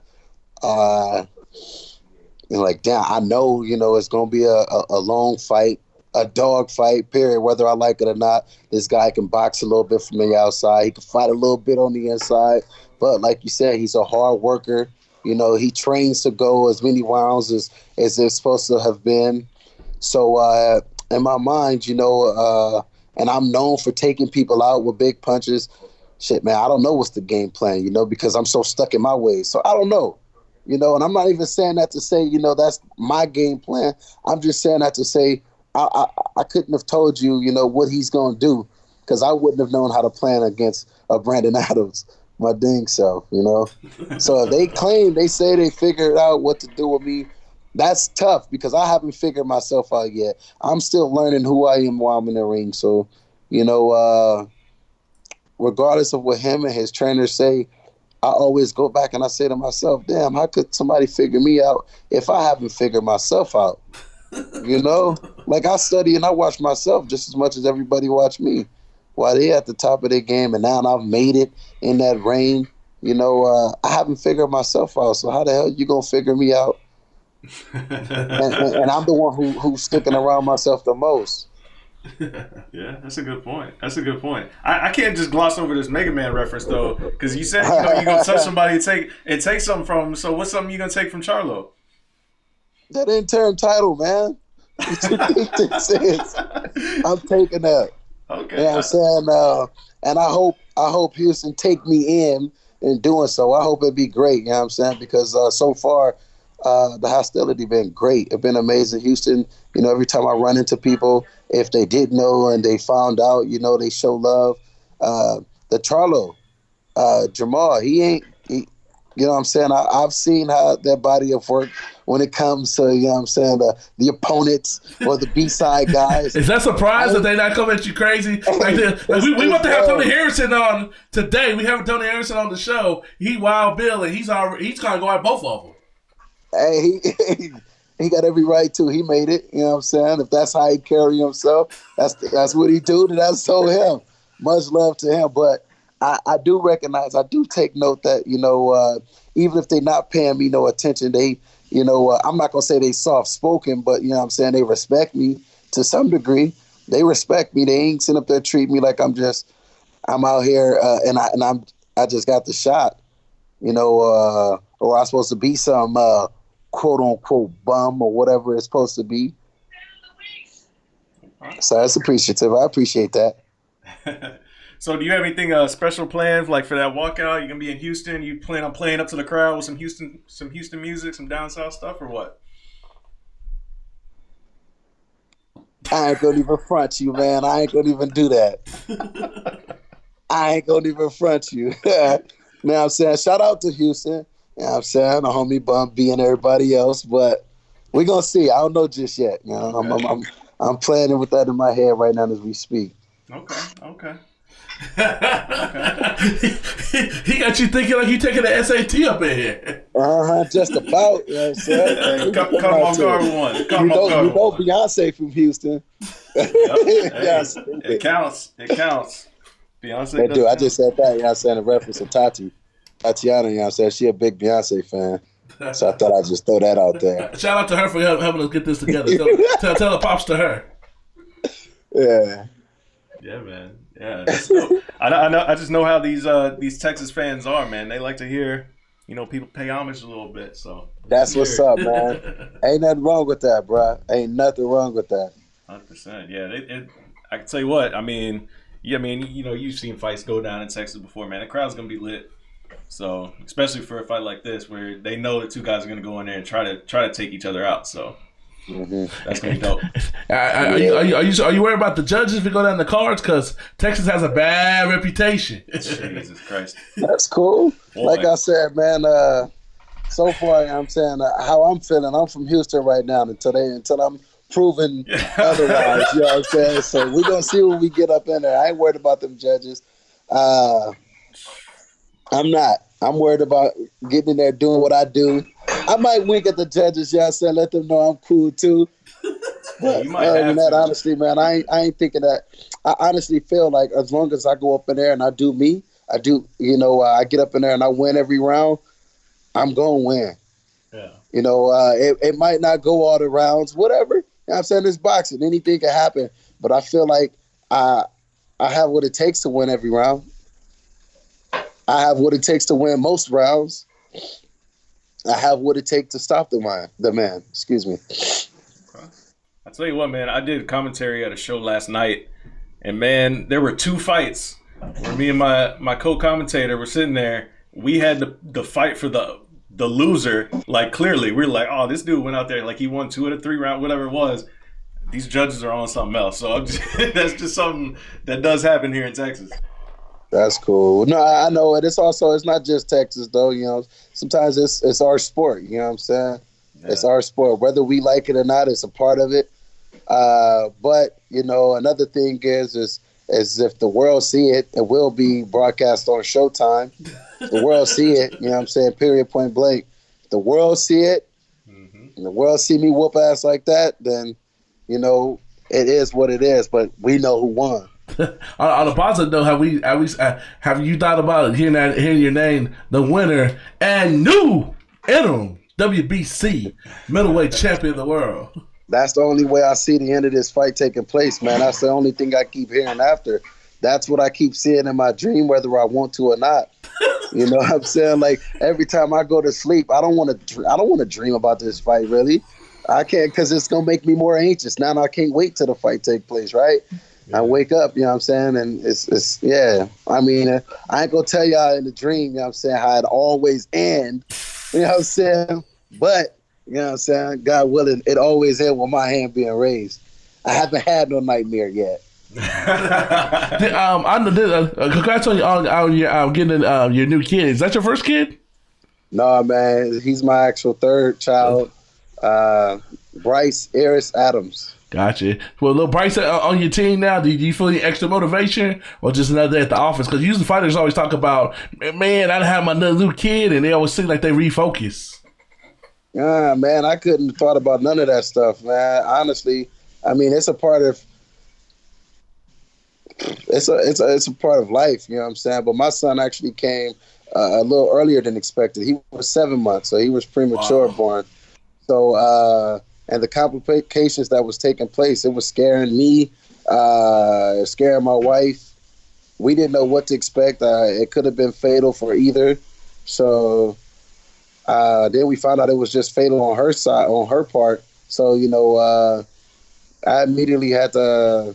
like, damn, I know, it's going to be a long fight, a dog fight, period, whether I like it or not. This guy can box a little bit from the outside. He can fight a little bit on the inside. But like you said, he's a hard worker. He trains to go as many rounds as it's supposed to have been. So in my mind, and I'm known for taking people out with big punches. Shit, man, I don't know what's the game plan, because I'm so stuck in my ways. So I don't know, and I'm not even saying that to say, that's my game plan. I'm just saying that to say I couldn't have told you, what he's going to do, because I wouldn't have known how to plan against Brandon Adams, my dang self, So if they say they figured out what to do with me, that's tough because I haven't figured myself out yet. I'm still learning who I am while I'm in the ring. So, regardless of what him and his trainers say, I always go back and I say to myself, damn, how could somebody figure me out if I haven't figured myself out? Like I study and I watch myself just as much as everybody watch me while they at the top of their game. And now I've made it in that reign. I haven't figured myself out. So how the hell you going to figure me out? and I'm the one who's sticking around myself the most. Yeah, that's a good point. I can't just gloss over this Mega Man reference though, because you said you're gonna touch somebody and take something from them. So what's something you're gonna take from Charlo? That interim title, man. What you think this is? I'm taking that. Okay. You know what I'm saying? And I hope Houston take me in doing so. I hope it be great. You know what I'm saying? Because so far. The hostility been great. It's been amazing. Houston, every time I run into people, if they didn't know and they found out, they show love. The Charlo, Jamal, you know what I'm saying? I've seen how their body of work when it comes to, the opponents or the B-side guys. Is that surprised that they not coming at you crazy? Like we want to have Tony Harrison on today. We have Tony Harrison on the show. He Wild Bill, and he's kind of going at both of them. Hey, he got every right to. He made it. You know what I'm saying? If that's how he carry himself, that's what he do. That's so him. Much love to him. But I do recognize, I do take note that, even if they're not paying me no attention, they, I'm not going to say they soft-spoken, but, what I'm saying, they respect me to some degree. They respect me. They ain't sitting up there treating me like I'm out here and I just got the shot, or I'm supposed to be some quote-unquote bum or whatever it's supposed to be. So that's appreciative. I appreciate that. So do you have anything special planned, like for that walkout? You're going to be in Houston? You plan on playing up to the crowd with some Houston music, some down south stuff, or what? I ain't going to even front you, man. I ain't going to even do that. I ain't going to even front you. You know what I'm saying? Shout out to Houston. You know what I'm saying? The homie Bum B and everybody else, but we're going to see. I don't know just yet. Okay. I'm planning with that in my head right now as we speak. Okay. He got you thinking like you taking the SAT up in here. Just about. You know what I'm saying? Come on, guard one. You know Beyonce from Houston. Yep. Yes. It counts. Beyonce. They do. I just said that. You know what I'm saying? In reference to Tatiana, you know what I'm saying? She a big Beyonce fan. So I thought I'd just throw that out there. Shout out to her for helping us get this together. Tell the pops to her. Yeah. Yeah, man. Yeah. I know. I just know how these Texas fans are, man. They like to hear, people pay homage a little bit. So That's what's up, man. Ain't nothing wrong with that, bro. Ain't nothing wrong with that. 100%. Yeah, I can tell you what. I mean, you've seen fights go down in Texas before, man. The crowd's gonna be lit. So, especially for a fight like this, where they know the two guys are gonna go in there and try to take each other out. So that's gonna be dope. Are you worried about the judges if we go down the cards? Because Texas has a bad reputation. Jesus Christ. That's cool. Boy. Like I said, man. So far, I'm saying how I'm feeling. I'm from Houston right now until I'm proven otherwise. You know what I'm saying? So we're gonna see when we get up in there. I ain't worried about them judges. I'm not. I'm worried about getting in there doing what I do. I might wink at the judges, yeah, saying let them know I'm cool too. But other than that, honestly, man, I ain't thinking that. I honestly feel like as long as I go up in there and I do me, I get up in there and I win every round, I'm gonna win. Yeah. It might not go all the rounds, whatever. You know what I'm saying? It's boxing. Anything can happen. But I feel like I have what it takes to win every round. I have what it takes to win most rounds. I have what it takes to stop the man. Excuse me. I tell you what, man, I did commentary at a show last night, and man, there were two fights where me and my co-commentator were sitting there. We had the fight for the loser. Like, clearly, we were like, oh, this dude went out there like he won 2 out of 3 rounds, whatever it was. These judges are on something else. So that's just something that does happen here in Texas. That's cool. No, I know it. It's not just Texas though. Sometimes it's our sport. You know what I'm saying? Yeah. It's our sport. Whether we like it or not, it's a part of it. But another thing is if the world see it, it will be broadcast on Showtime. The world see it. You know what I'm saying? Period. Point blank. If the world see it, and the world see me whoop ass like that, then it is what it is. But we know who won. On a positive note, have you thought about hearing your name, the winner and new interim WBC middleweight champion of the world? That's the only way I see the end of this fight taking place, man. That's the only thing I keep hearing after. That's what I keep seeing in my dream, whether I want to or not. You know what I'm saying? Like every time I go to sleep, I don't want to dream about this fight. Really, I can't because it's gonna make me more anxious. Now I can't wait till the fight take place, right? I wake up, you know what I'm saying? And it's yeah. I mean, I ain't going to tell y'all in the dream, you know what I'm saying, how it always end, you know what I'm saying? But, you know what I'm saying, God willing, it always end with my hand being raised. I haven't had no nightmare yet. Congrats on your getting your new kid. Is that your first kid? No, man. He's my actual third child, Bryce Eris Adams. Gotcha. Well, little Bryce on your team now, do you feel any extra motivation or just another day at the office? Because usually fighters always talk about, man, I have my new kid, and they always seem like they refocus. Yeah, man, I couldn't have thought about none of that stuff, man. Honestly, I mean, it's a part of life, you know what I'm saying? But my son actually came a little earlier than expected. He was 7 months, so he was premature born. So, and the complications that was taking place, it was scaring me, scaring my wife. We didn't know what to expect. It could have been fatal for either. So then we found out it was just fatal on her side, on her part. So, I immediately had to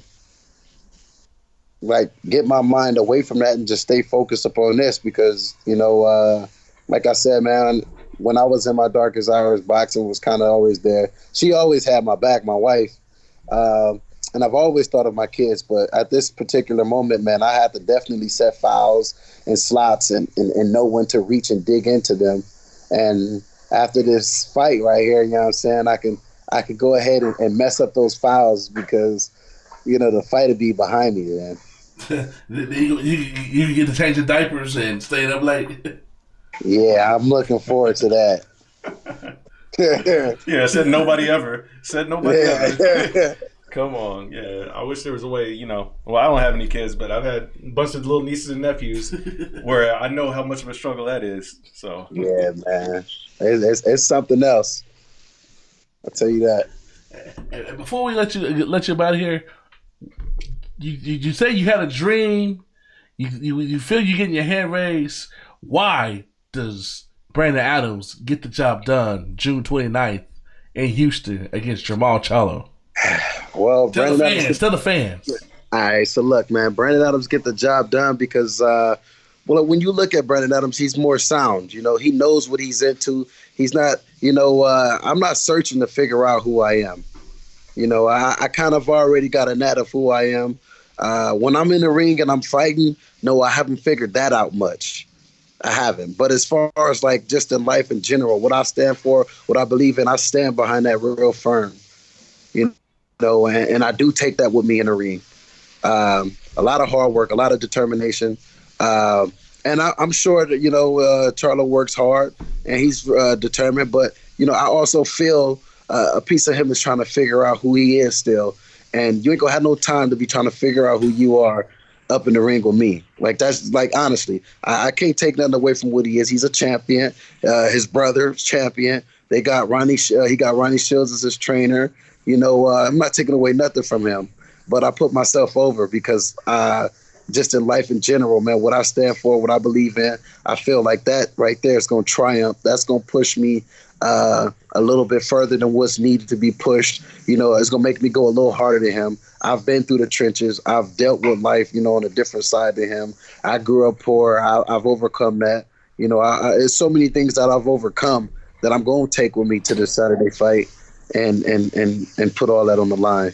get my mind away from that and just stay focused upon this because, like I said, man, when I was in my darkest hours, boxing was kind of always there. She always had my back, my wife. And I've always thought of my kids, but at this particular moment, man, I had to definitely set fouls and slots and know when to reach and dig into them. And after this fight right here, you know what I'm saying, I could go ahead and mess up those fouls because, the fight would be behind me, man. You get to change the diapers and staying up late. Yeah, I'm looking forward to that. Yeah, said nobody ever. Ever. Come on. Yeah, I wish there was a way, well, I don't have any kids, but I've had a bunch of little nieces and nephews where I know how much of a struggle that is. So yeah, man. It's something else. I'll tell you that. And before we let you out of here, you say you had a dream. You feel you're getting your hand raised. Why does Brandon Adams get the job done June 29th in Houston against Jamal Charlo? Well, Tell Brandon Adams. the fans. All right, so look, man, Brandon Adams get the job done because, when you look at Brandon Adams, he's more sound. You know, he knows what he's into. He's not, I'm not searching to figure out who I am. You know, I kind of already got a net of who I am. When I'm in the ring and I'm fighting, no, I haven't figured that out much. I haven't. But as far as like just in life in general, what I stand for, what I believe in, I stand behind that real firm. You know, and I do take that with me in the ring. A lot of hard work, a lot of determination. And I'm sure that, Charlo works hard and he's determined. But, I also feel a piece of him is trying to figure out who he is still. And you ain't going to have no time to be trying to figure out who you are up in the ring with me. Like, that's like, honestly, I can't take nothing away from what he is. He's a champion. His brother's champion. He got Ronnie Shields as his trainer. I'm not taking away nothing from him, but I put myself over because just in life in general, man, what I stand for, what I believe in, I feel like that right there is going to triumph. That's going to push me a little bit further than what's needed to be pushed. It's going to make me go a little harder than him. I've been through the trenches. I've dealt with life, on a different side than him. I grew up poor. I've overcome that. There's so many things that I've overcome that I'm going to take with me to the Saturday fight and put all that on the line.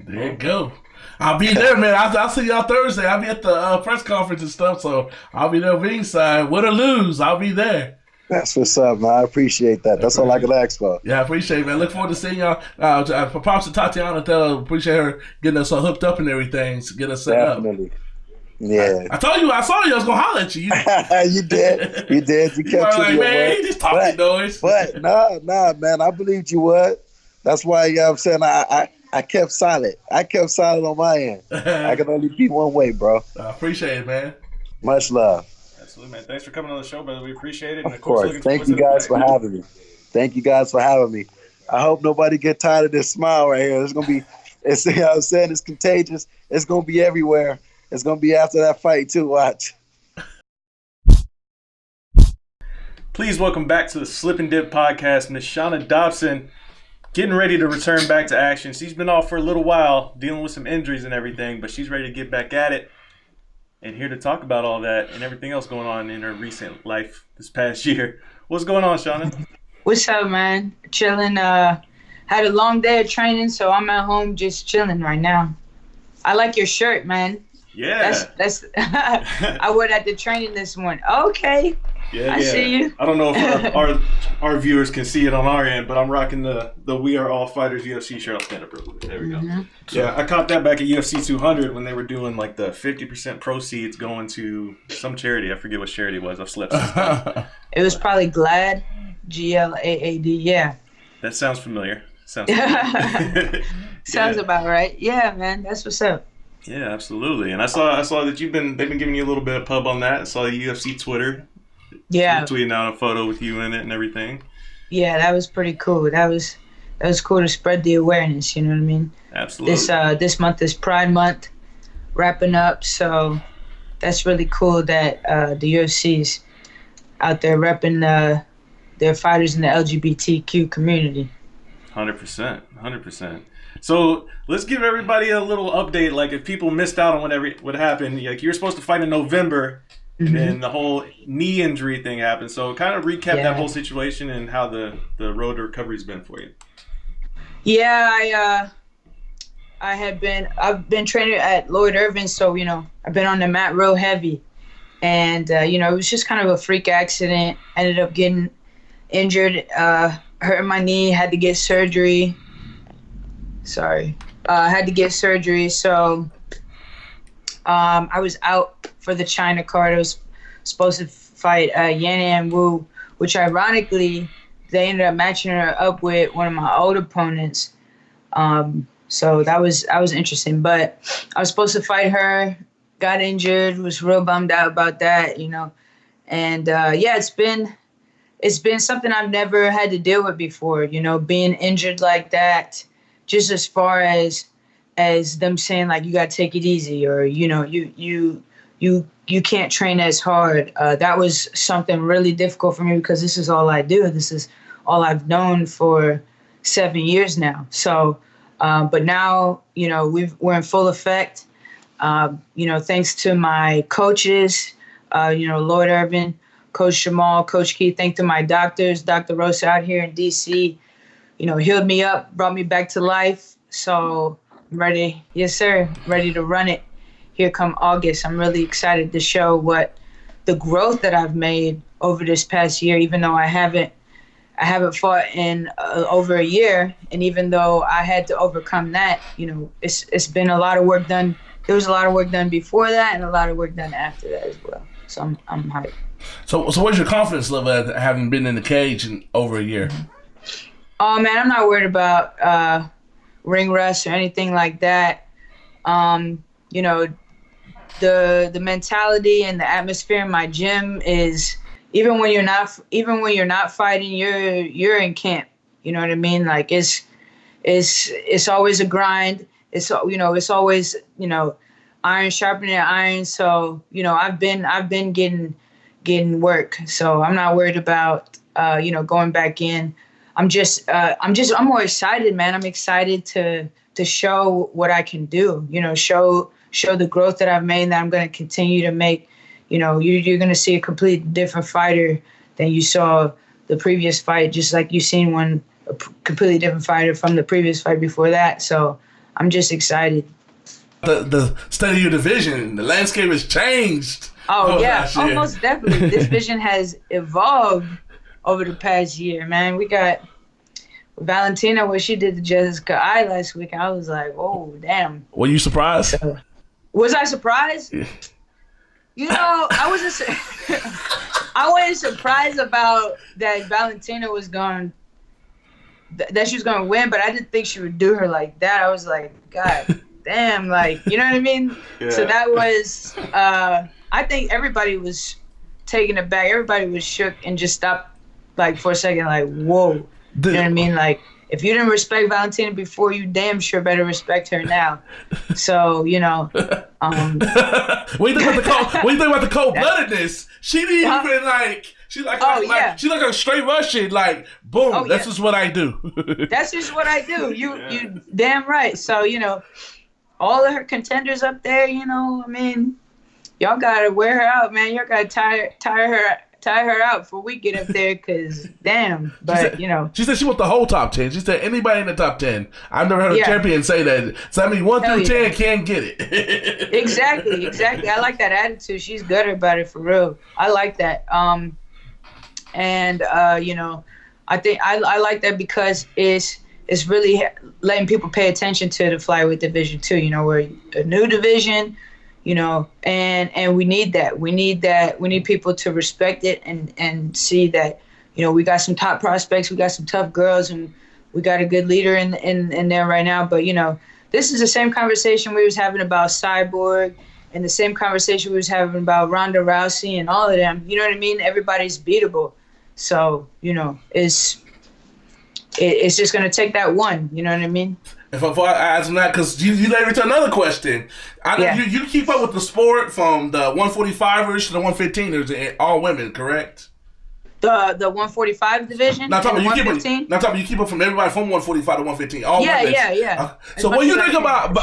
There you go. I'll be there, man. I'll see y'all Thursday. I'll be at the press conference and stuff, so I'll be there ringside. Win or lose, I'll be there. That's what's up, man. I appreciate that. That's all I can ask for. Yeah, I appreciate it, man. Look forward to seeing y'all. Props to Tatiana. Appreciate her getting us hooked up and everything to get us set Definitely. Up. Yeah. I told you, I saw you. I was going to holler at you. You did. You did. You kept like, man, he just talking noise. But, nah, man. I believed you would. That's why, I'm saying I kept silent. I kept silent on my end. I can only be one way, bro. I appreciate it, man. Much love. Absolutely, man. Thanks for coming on the show, brother. We appreciate it. And of course. Thank you guys for having me. Thank you guys for having me. I hope nobody get tired of this smile right here. It's going to be, I'm saying, it's contagious. It's going to be everywhere. It's going to be after that fight, too. Watch. Please welcome back to the Slip and Dip podcast, Miss Shana Dobson. Getting ready to return back to action. She's been off for a little while, dealing with some injuries and everything, but she's ready to get back at it. And here to talk about all that and everything else going on in her recent life this past year. What's going on, Shana? What's up, man? Chilling. Had a long day of training, so I'm at home just chilling right now. I like your shirt, man. Yeah. That's I wore that to training this morning. Okay. Yeah, I see you. I don't know if our viewers can see it on our end, but I'm rocking the We Are All Fighters UFC shirt. I'll stand up real quick. There we go. Mm-hmm. Yeah, I caught that back at UFC 200 when they were doing like the 50% proceeds going to some charity. I forget what charity it was. I've slept since then. It was probably GLAAD, G-L-A-A-D, yeah. That sounds familiar. Sounds about right. Yeah, man, that's what's up. Yeah, absolutely. And I saw that they've been giving you a little bit of pub on that. I saw UFC Twitter. Yeah. Tweeting out a photo with you in it and everything. Yeah, that was pretty cool. That was cool to spread the awareness, you know what I mean? Absolutely. This month is Pride Month, wrapping up, so that's really cool that the UFC's out there repping their fighters in the LGBTQ community. 100%. So let's give everybody a little update. Like if people missed out on what happened, like you're supposed to fight in November. And then the whole knee injury thing happened. So kind of recap that whole situation and how the road to recovery's been for you. Yeah, I've been training at Lloyd Irvin, so I've been on the mat real heavy, and it was just kind of a freak accident. Ended up getting injured, hurting my knee, had to get surgery. Had to get surgery, so I was out for the China card. I was supposed to fight Yan Wu, which ironically they ended up matching her up with one of my old opponents. So that was interesting. But I was supposed to fight her, got injured, was real bummed out about that, And it's been something I've never had to deal with before, being injured like that, just as far as them saying like you gotta take it easy, or you you can't train as hard. That was something really difficult for me because this is all I do. This is all I've known for 7 years now. So, but now, you know, we're in full effect. You know, thanks to my coaches, you know, Lloyd Irvin, Coach Jamal, Coach Keith, thanks to my doctors, Dr. Rosa out here in D.C., you know, healed me up, brought me back to life. So I'm ready. Yes, sir. Ready to run it here come August. I'm really excited to show what the growth that I've made over this past year, even though I haven't fought in over a year. And even though I had to overcome that, you know, it's been a lot of work done. There was a lot of work done before that and a lot of work done after that as well. So I'm hyped. So what's your confidence level at having been in the cage in over a year? Oh, man, I'm not worried about ring rust or anything like that. You know, the mentality and the atmosphere in my gym is even when you're not fighting, you're in camp. You know what I mean? Like it's always a grind. It's always, you know, iron sharpening iron. So, you know, I've been getting work. So I'm not worried about you know, going back in. I'm more excited, man. I'm excited to show what I can do, you know, show the growth that I've made and that I'm going to continue to make. You know, you're going to see a completely different fighter than you saw the previous fight, just like you've seen a completely different fighter from the previous fight before that. So I'm just excited. The state of your division, the landscape has changed. Oh yeah, almost definitely. This division has evolved over the past year, man. We got Valentina, what she did to Jessica Eye last week. I was like, oh, damn. Were you surprised? Was I surprised? Yeah. You know, I wasn't surprised about that Valentina was going, that she was going to win, but I didn't think she would do her like that. I was like, God damn, like, you know what I mean? Yeah. So that was, I think everybody was taken aback. Everybody was shook and just stopped, like, for a second, like, whoa. You know what I mean? Like, if you didn't respect Valentina before, you damn sure better respect her now. So, you know. What do you think about the cold-bloodedness? She didn't even, like, she's like a straight Russian, like, boom, that's just what I do. That's just what I do. You damn right. So, you know, all of her contenders up there, you know, I mean, y'all got to wear her out, man. Y'all got to tie her out before we get up there, because damn. But, you know. She said she wants the whole top 10. She said anybody in the top 10. I've never heard a champion say that. So, I mean, 1 through 10 can't get it. Exactly. I like that attitude. She's good about it, for real. I like that. You know, I think I like that because it's really letting people pay attention to the flyweight division, too. You know, we're a new division. You know, and we need that. We need people to respect it and see that, you know, we got some top prospects, we got some tough girls, and we got a good leader in there right now. But, you know, this is the same conversation we was having about Cyborg and the same conversation we was having about Ronda Rousey and all of them. You know what I mean? Everybody's beatable. So, you know, it's just going to take that one. You know what I mean? Before I ask him that, because you led me to another question. You keep up with the sport from the 145ers to the 115ers, all women, correct? The 145 division? Not talking about you keep up from everybody from 145 to 115, all women. Yeah. So what do you think about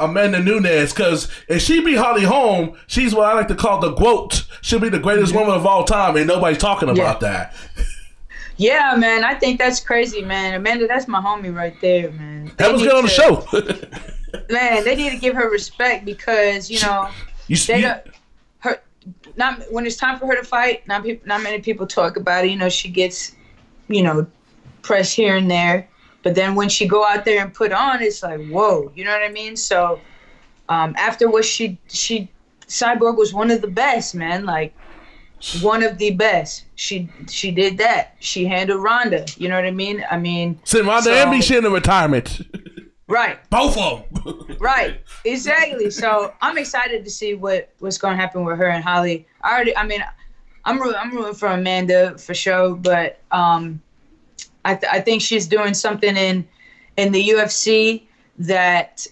Amanda Nunes? Because if she beat Holly Holm, she's what I like to call the GOAT. She'll be the greatest woman of all time, and nobody's talking about that. Yeah, man, I think that's crazy, man. Amanda, that's my homie right there, man. That was good on the show. Man, they need to give her respect because, you know, when it's time for her to fight, not many people talk about it. You know, she gets, you know, press here and there. But then when she go out there and put on, it's like, whoa, you know what I mean? So after what she Cyborg was one of the best, man, like, one of the best. She did that. She handled Ronda. You know what I mean? Send Ronda and me in retirement. Right. Both of them. Right. Exactly. So I'm excited to see what's going to happen with her and Holly. I'm rooting for Amanda for sure, but I think she's doing something in the UFC that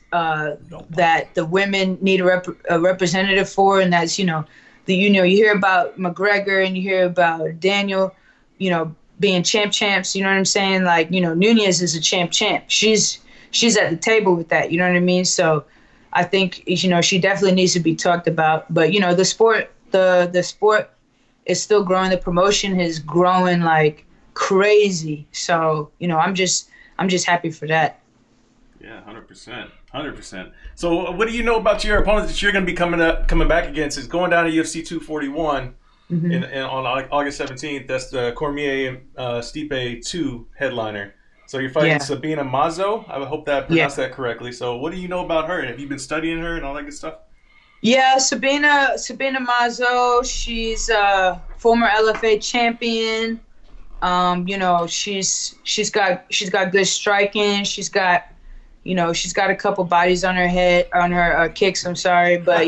that the women need a representative for, and that's you hear about McGregor and you hear about Daniel, being champs. You know what I'm saying? Like Nunez is a champ. She's at the table with that. You know what I mean? So I think she definitely needs to be talked about. But the sport is still growing. The promotion is growing like crazy. So I'm just happy for that. Yeah, 100%. So, what do you know about your opponents that you're going to be coming back against? It's going down to UFC 241 on August 17th. That's the Cormier Stipe 2 headliner. So you're fighting Sabina Mazo. I hope that I pronounced that correctly. So, what do you know about her? Have you been studying her and all that good stuff? Yeah, Sabina Mazo. She's a former LFA champion. She's got good striking. She's got a couple bodies on her head, on her kicks. I'm sorry, but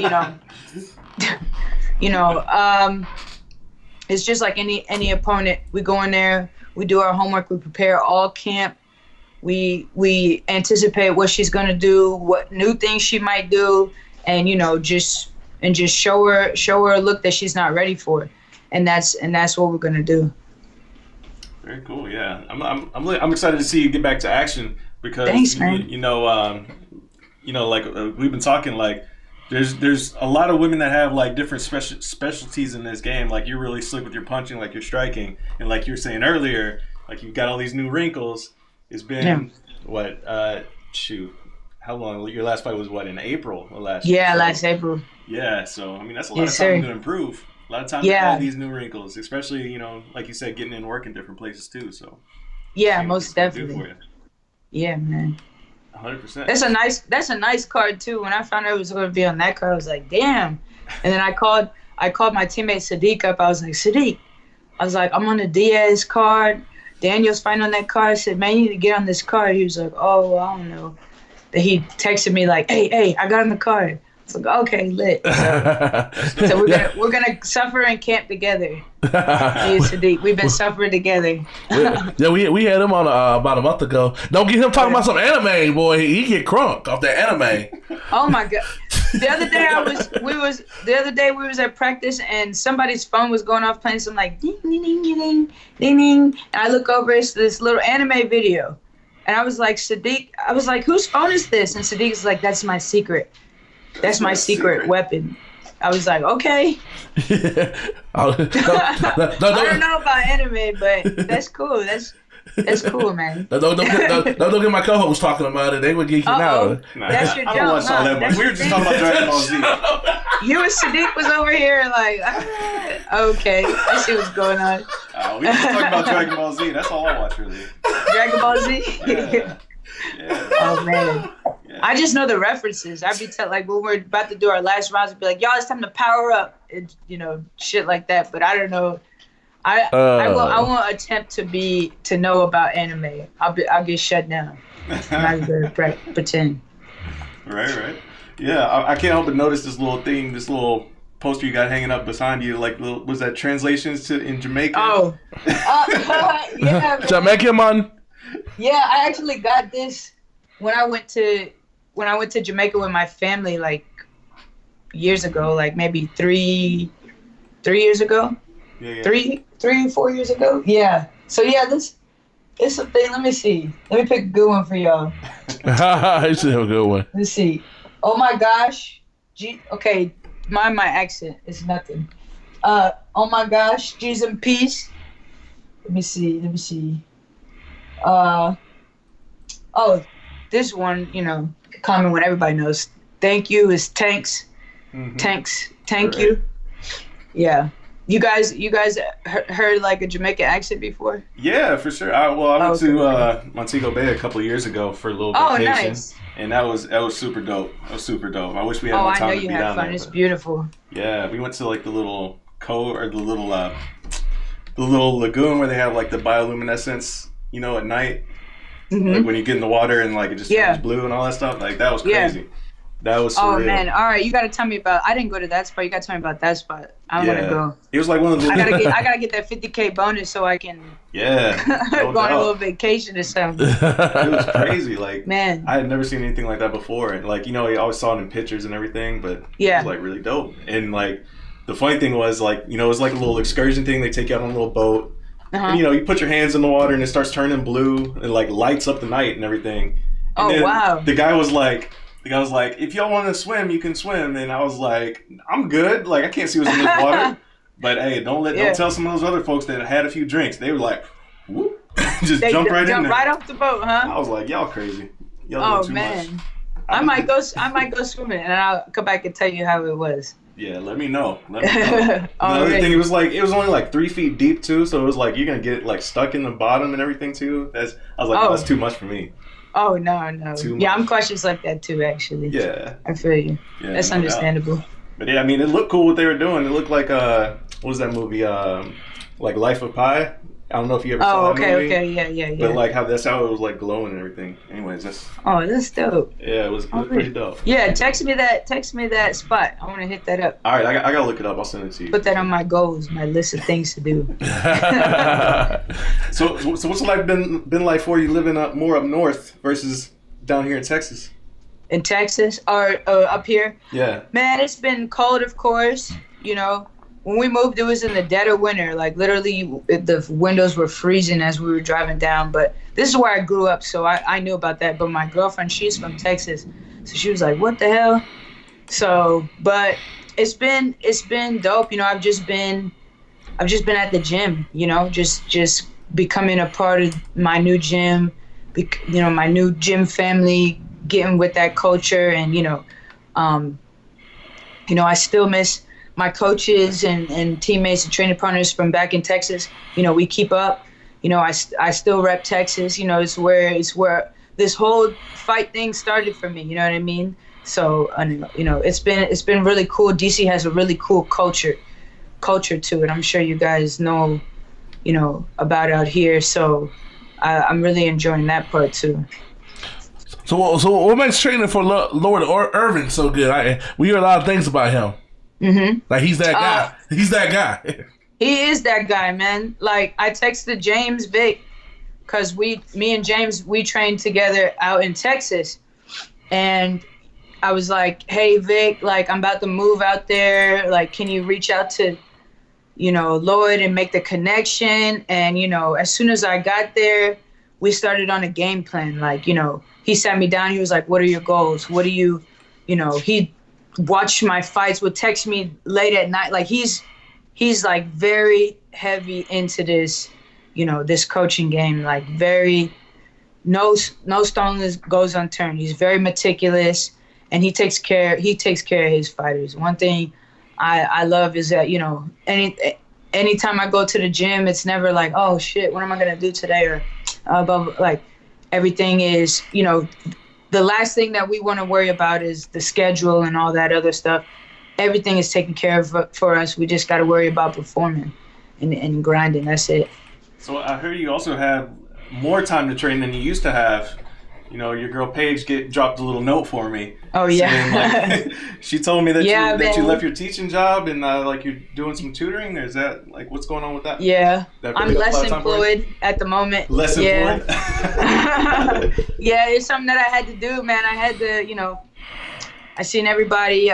it's just like any opponent. We go in there, we do our homework, we prepare all camp. We anticipate what she's gonna do, what new things she might do, and just show her a look that she's not ready for, and that's what we're gonna do. Very cool. Yeah, I'm excited to see you get back to action. Because thanks, man. Like we've been talking, like there's a lot of women that have like different specialties in this game. Like you're really slick with your punching, like your striking, and like you were saying earlier, like you've got all these new wrinkles. It's been how long? Your last fight was in April or last year? Yeah, last April. Yeah, so I mean that's a lot of time to improve. A lot of time to add these new wrinkles, especially like you said, getting in work in different places too. So yeah, most definitely. Yeah, man. 100%. That's a nice card too. When I found out it was going to be on that card, I was like, damn. And then I called my teammate Sadiq up. I was like, Sadiq, I'm on the Diaz card. Daniel's fighting on that card. I said, man, you need to get on this card. He was like, oh, well, I don't know. Then he texted me like, hey, I got on the card. I was like, okay, lit. So we're gonna suffer and camp together. Me and Sadiq, we've been suffering together. we had him on about a month ago. Don't get him talking about some anime, boy. He get crunk off that anime. Oh my god! The other day we was at practice and somebody's phone was going off playing some like ding ding ding ding ding ding, and I look over, it's this little anime video, and I was like, Sadiq, whose phone is this? And Sadiq's like, that's my secret. That's my secret weapon. I was like, okay. I don't know about anime, but that's cool. That's cool, man. Don't get my co-host talking about it. They would geek you out. That's your joke. We were just talking about Dragon Ball Z. You and Sadiq was over here like, okay, I see what's going on. We were just talking about Dragon Ball Z. That's all I watch, really. Dragon Ball Z? Yeah. Oh, man. Yeah. I just know the references. I'd be like when we're about to do our last rounds, I'd be like, y'all, it's time to power up. And, shit like that. But I don't know. I won't attempt to know about anime. I'll get shut down. I'm not gonna pretend. Right. Yeah, I can't help but notice this little poster you got hanging up behind you. Like, was that translations in Jamaican? Oh, yeah. Jamaican man. Yeah, I actually got this when I went to Jamaica with my family like years ago, like maybe 3 years ago. Yeah. 4 years ago. Yeah. So yeah, it's a thing. Let me see. Let me pick a good one for y'all. You should have a good one. Let's see. Oh my gosh. Okay, mind my accent. It's nothing. Oh my gosh. G's and peace. Let me see. This one, common one everybody knows. Thank you is tanks. Mm-hmm. Tanks. Thank you. Yeah. You guys heard like a Jamaican accent before? Yeah, for sure. I went to Montego Bay a couple of years ago for a little vacation, nice. And that was super dope. It was super dope. I wish we had more time to be down there. Oh, I know you had fun. It's beautiful. Yeah, we went to like the little the little lagoon where they have like the bioluminescence, at night. Mm-hmm. Like when you get in the water and like it just turns blue and all that stuff. Like that was crazy. That was Oh surreal. man! All right, you gotta tell me about. I didn't go to that spot. You gotta tell me about that spot. I want to go. It was like one of the. I gotta get that 50K bonus so I can. Yeah. No go on a doubt. little vacation or something. It was crazy. Like, Man. I had never seen anything like that before. And like, you know, you always saw it in pictures and everything, but it was like really dope. And like, the funny thing was like, you know, it was like a little excursion thing. They take you out on a little boat. And, you know, you put your hands in the water and it starts turning blue and like lights up the night and everything. And then wow. The guy was like, if y'all want to swim, you can swim. And I was like, I'm good. Like, I can't see what's in this water. But hey, don't tell some of those other folks that had a few drinks. They were like, whoop, just jump right in there. Right off the boat, huh? I was like, y'all crazy. Y'all doing too much. I might go swimming and I'll come back and tell you how it was. Yeah, let me know. The other thing, it was only like 3 feet deep too, so it was like you're gonna get like stuck in the bottom and everything too. I was like, oh, that's too much for me. Oh no. Yeah, I'm cautious like that too, actually. Yeah. I feel you. Yeah, that's understandable. But yeah, I mean, it looked cool what they were doing. It looked like what was that movie? Like Life of Pi. I don't know if you ever saw that movie. Okay, yeah. But like that's how it was like glowing and everything. Anyways, that's dope. Yeah, it was pretty dope. Yeah, text me that spot. I want to hit that up. All right, I gotta look it up. I'll send it to you. Put that on my goals, my list of things to do. So what's life been like for you living more up north versus down here in Texas? In Texas or up here? Yeah. Man, it's been cold, of course. You know. When we moved, it was in the dead of winter. Like, literally, the windows were freezing as we were driving down. But this is where I grew up, so I knew about that. But my girlfriend, she's from Texas. So she was like, what the hell? So, but it's been dope. You know, I've just been at the gym, you know, just becoming a part of my new gym, you know, my new gym family, getting with that culture. And, you know, I still miss my coaches and teammates and training partners from back in Texas. You know, we keep up. You know, I still rep Texas. You know, it's where this whole fight thing started for me. You know what I mean? So, you know, it's been really cool. DC has a really cool culture to it. I'm sure you guys know, you know, about out here. So, I'm really enjoying that part too. So what makes training for Lord Irvin so good? We hear a lot of things about him. Mm-hmm. Like he's that guy. He's that guy. He is that guy, man. Like I texted James Vic because me and James, we trained together out in Texas, and I was like, "Hey Vic, like I'm about to move out there. Like, can you reach out to, you know, Lloyd and make the connection?" And you know, as soon as I got there, we started on a game plan. Like, you know, he sat me down. He was like, "What are your goals? What do you know?" He watch my fights, would text me late at night. Like he's like very heavy into this, you know, this coaching game. Like very no stone goes unturned. He's very meticulous, and he takes care of his fighters. One thing I love is that, you know, anytime I go to the gym, it's never like, oh shit, what am I gonna do today, or like everything is, you know. The last thing that we want to worry about is the schedule and all that other stuff. Everything is taken care of for us. We just got to worry about performing and grinding. That's it. So I heard you also have more time to train than you used to have. You know, your girl Paige dropped a little note for me. Oh yeah. Saying, like, she told me that you left your teaching job and like you're doing some tutoring. Is that like what's going on with that? Yeah, I'm less employed at the moment. Less employed. Yeah, it's something that I had to do, man. I had to, you know. I seen everybody,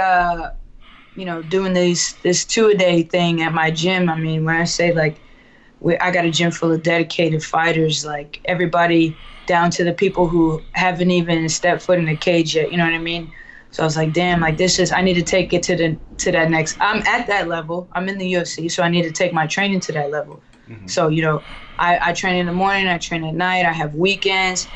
you know, doing this 2-a-day thing at my gym. I mean, when I say like, I got a gym full of dedicated fighters. Like everybody, down to the people who haven't even stepped foot in the cage yet, you know what I mean? So I was like, damn, like I need to take it to that next, I'm at that level, I'm in the UFC, so I need to take my training to that level. Mm-hmm. So, you know, I train in the morning, I train at night, I have weekends,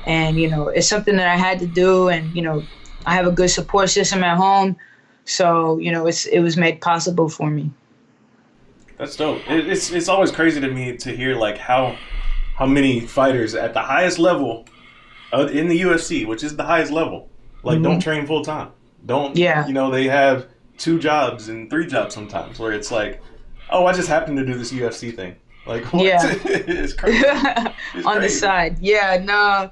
and, you know, it's something that I had to do, and, you know, I have a good support system at home, so, you know, it was made possible for me. That's dope. It's always crazy to me to hear, like, how many fighters at the highest level in the UFC, which is the highest level, like don't train full time. You know, they have 2 jobs and 3 jobs sometimes where it's like, oh, I just happen to do this UFC thing. Like, what? Yeah. It's crazy. It's on crazy. The side. Yeah, no,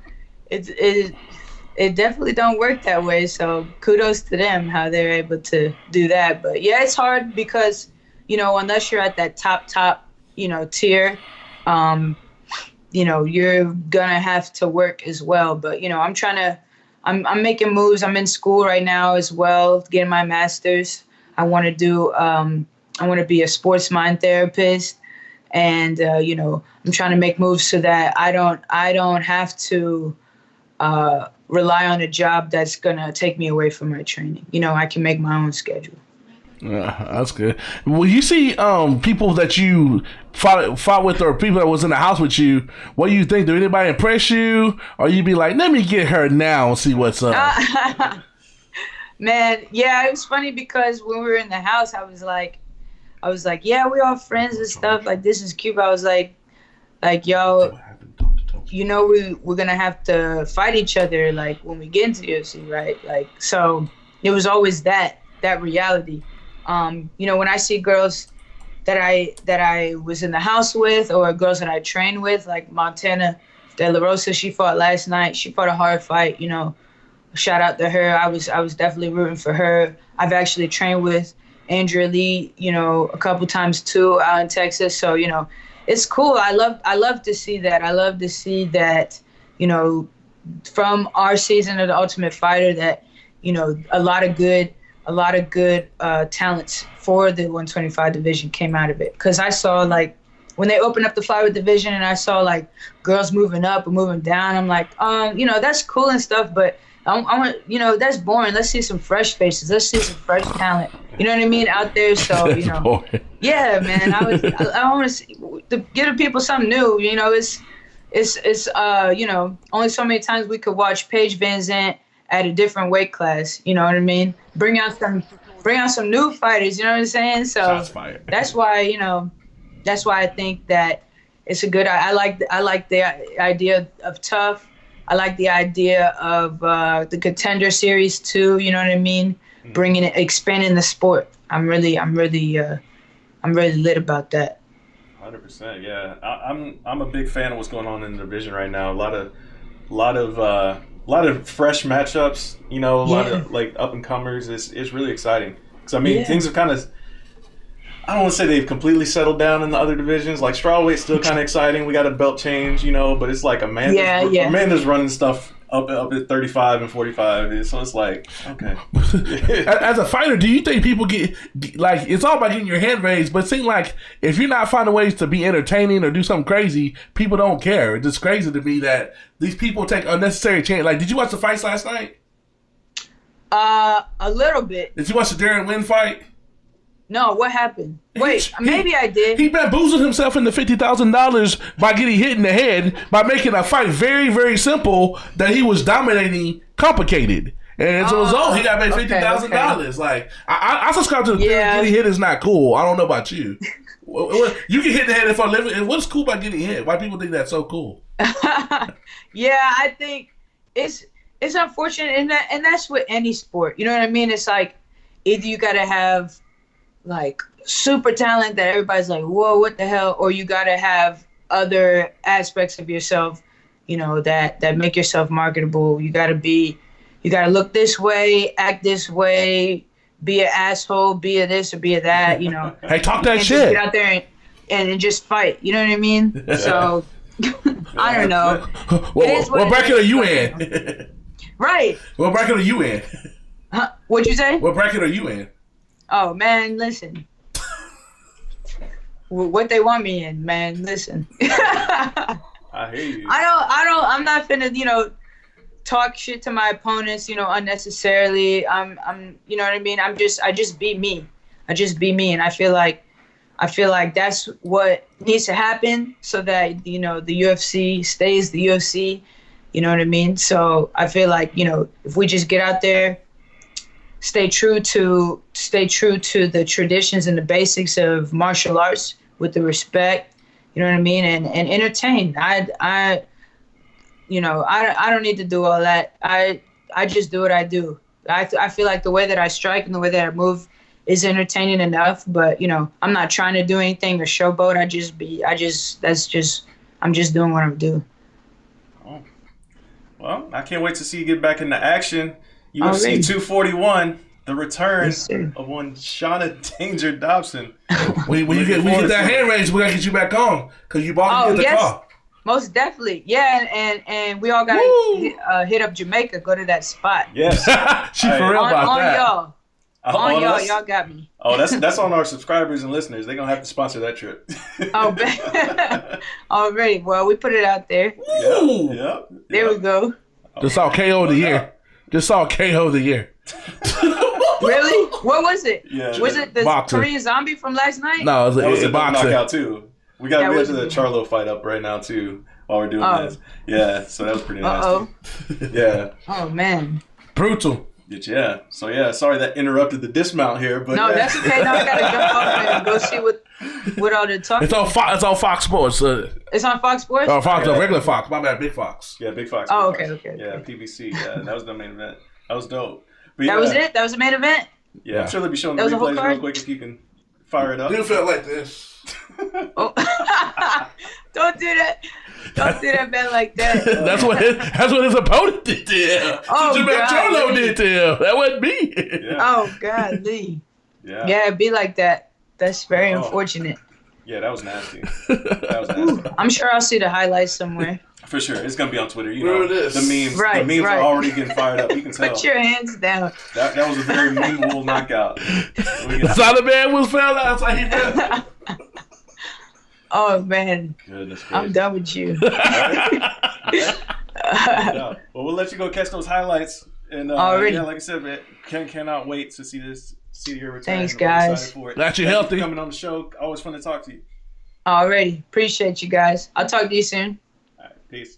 it definitely don't work that way. So kudos to them how they're able to do that. But yeah, it's hard because, unless you're at that top, tier, you're gonna have to work as well. But I'm making moves. I'm in school right now as well, getting my master's. I want to be a sports mind therapist, and I'm trying to make moves so that I don't have to rely on a job that's gonna take me away from my training. I can make my own schedule. That's good. Well, you see people that you fought with or people that was in the house with you, what do you think? Did anybody impress you? Or you be like, let me get her now and see what's up? Man, yeah, it was funny because when we were in the house, I was like, yeah, we're all friends and stuff. Like, this is cute. I was like, yo, we're going to have to fight each other, like, when we get into the UFC, right? Like, so it was always that reality. When I see girls that I was in the house with or girls that I trained with, like Montana De La Rosa, she fought last night. She fought a hard fight, shout out to her. I was definitely rooting for her. I've actually trained with Andrea Lee, a couple times too out in Texas. So, it's cool. I love to see that. I love to see that, from our season of The Ultimate Fighter that, a lot of good talents for the 125 division came out of it. Because I saw, like, when they opened up the flyweight division and I saw, like, girls moving up and moving down, I'm like, that's cool and stuff, but I want, that's boring. Let's see some fresh faces. Let's see some fresh talent. You know what I mean? Out there. So, yeah, man, I want to give the people something new. It's only so many times we could watch Paige Van Zandt at a different weight class. You know what I mean? Bring out some new fighters. You know what I'm saying? So that's why I think that it's a good. I like the idea of tough. I like the idea of the Contender Series too. You know what I mean? Bringing it, expanding the sport. I'm really lit about that. 100%. Yeah, I'm a big fan of what's going on in the division right now. A lot of fresh matchups. A lot of like up and comers. It's really exciting because things have kind of. I don't want to say they've completely settled down in the other divisions. Like strawweight's still kind of exciting. We got a belt change, but it's like Amanda's running stuff up at 35 and 45. So it's like, okay. As a fighter, do you think people get like it's all about getting your hand raised? But it seems like if you're not finding ways to be entertaining or do something crazy, people don't care. It's just crazy to me that these people take unnecessary chances. Like, did you watch the fights last night? A little bit. Did you watch the Darren Wynn fight? No, what happened? Wait, maybe I did. He bamboozled himself into $50,000 by getting hit in the head by making a fight very, very simple that he was dominating complicated. And as a result, he got paid $50,000. Okay. Like, I subscribe to the theory getting hit is not cool. I don't know about you. You can hit in the head for a living. And what's cool about getting hit? Why people think that's so cool? Yeah, I think it's unfortunate, and that's with any sport. You know what I mean? It's like either you got to have like super talent that everybody's like, whoa, what the hell? Or you got to have other aspects of yourself, that make yourself marketable. You got to look this way, act this way, be an asshole, be a this or be a that, Hey, talk that shit. Get out there and just fight. You know what I mean? So, I don't know. What bracket are you in? Right. What bracket are you in? Huh? What'd you say? What bracket are you in? Oh, man, listen. What they want me in, man, listen. I hear you. I'm not finna, talk shit to my opponents, unnecessarily. I'm you know what I mean? I just be me. And I feel like that's what needs to happen so that, the UFC stays the UFC. You know what I mean? So I feel like, if we just get out there, stay true to the traditions and the basics of martial arts with the respect, you know what I mean, and entertain. I don't need to do all that. I just do what I do. I feel like the way that I strike and the way that I move is entertaining enough, but I'm not trying to do anything or showboat. I'm just doing what I'm doing. Oh. Well, I can't wait to see you get back into action. UFC Already. 241, the return Yes, sir. of one Shana Danger Dobson. When you get that hand raised, we gotta get you back on because you bought the yes. car. Most definitely. Yeah, and we all got to hit up Jamaica, go to that spot. Yes. She for real about on that. y'all. On y'all. us? Y'all got me. Oh, that's on our subscribers and listeners. They're going to have to sponsor that trip. Oh, already. Well, we put it out there. Yep. There we go. Just saw KO of the year. Just saw KO of the year. Really? What was it? Yeah, was it the boxer. Korean zombie from last night? No, that was a boxing. knockout, too. We got That to was the good. Charlo fight up right now, too, while we're doing this. Yeah, so that was pretty Uh-oh. nasty. Yeah. Oh, man. Brutal. Yeah. So, yeah, sorry that interrupted the dismount here. But No, that's okay. Now I got to jump off and go see what all the talk. It's on Fox Sports. It's on Fox Sports? Fox, regular Fox. My bad, Big Fox. Yeah, Big Fox. Oh, Big Fox. okay. Yeah, PBC. Yeah, that was the main event. That was dope. But That was it? That was the main event? Yeah, I'm sure they'll be showing the That was a whole replays real card? quick if you can fire it up. You felt like this. Oh. Don't do that. Don't do that, man, like that. That's what his opponent did to him. Oh, Jermaine God. Charlo did to him. That wasn't me. Yeah. Oh, God, Lee. Yeah. Yeah, it'd be like that. That's very Oh. unfortunate. Yeah, that was nasty. That was nasty. I'm sure I'll see the highlights somewhere. For sure. It's going to be on Twitter. You Where know, it is. the memes, Right, the memes right. are already getting fired up. You can tell. Put your hands down. That was a very memeable knockout. That's how the man was found out. That's how he did. Oh, man. Goodness gracious. I'm done with you. Yeah. Well, we'll let you go catch those highlights. And Already. yeah, like I said, man, cannot wait to see your return. Thanks, I'm guys. excited for it. Glad you're Thank you healthy. for coming on the show. Always fun to talk to you. Already. Appreciate you guys. I'll talk to you soon. All right, peace.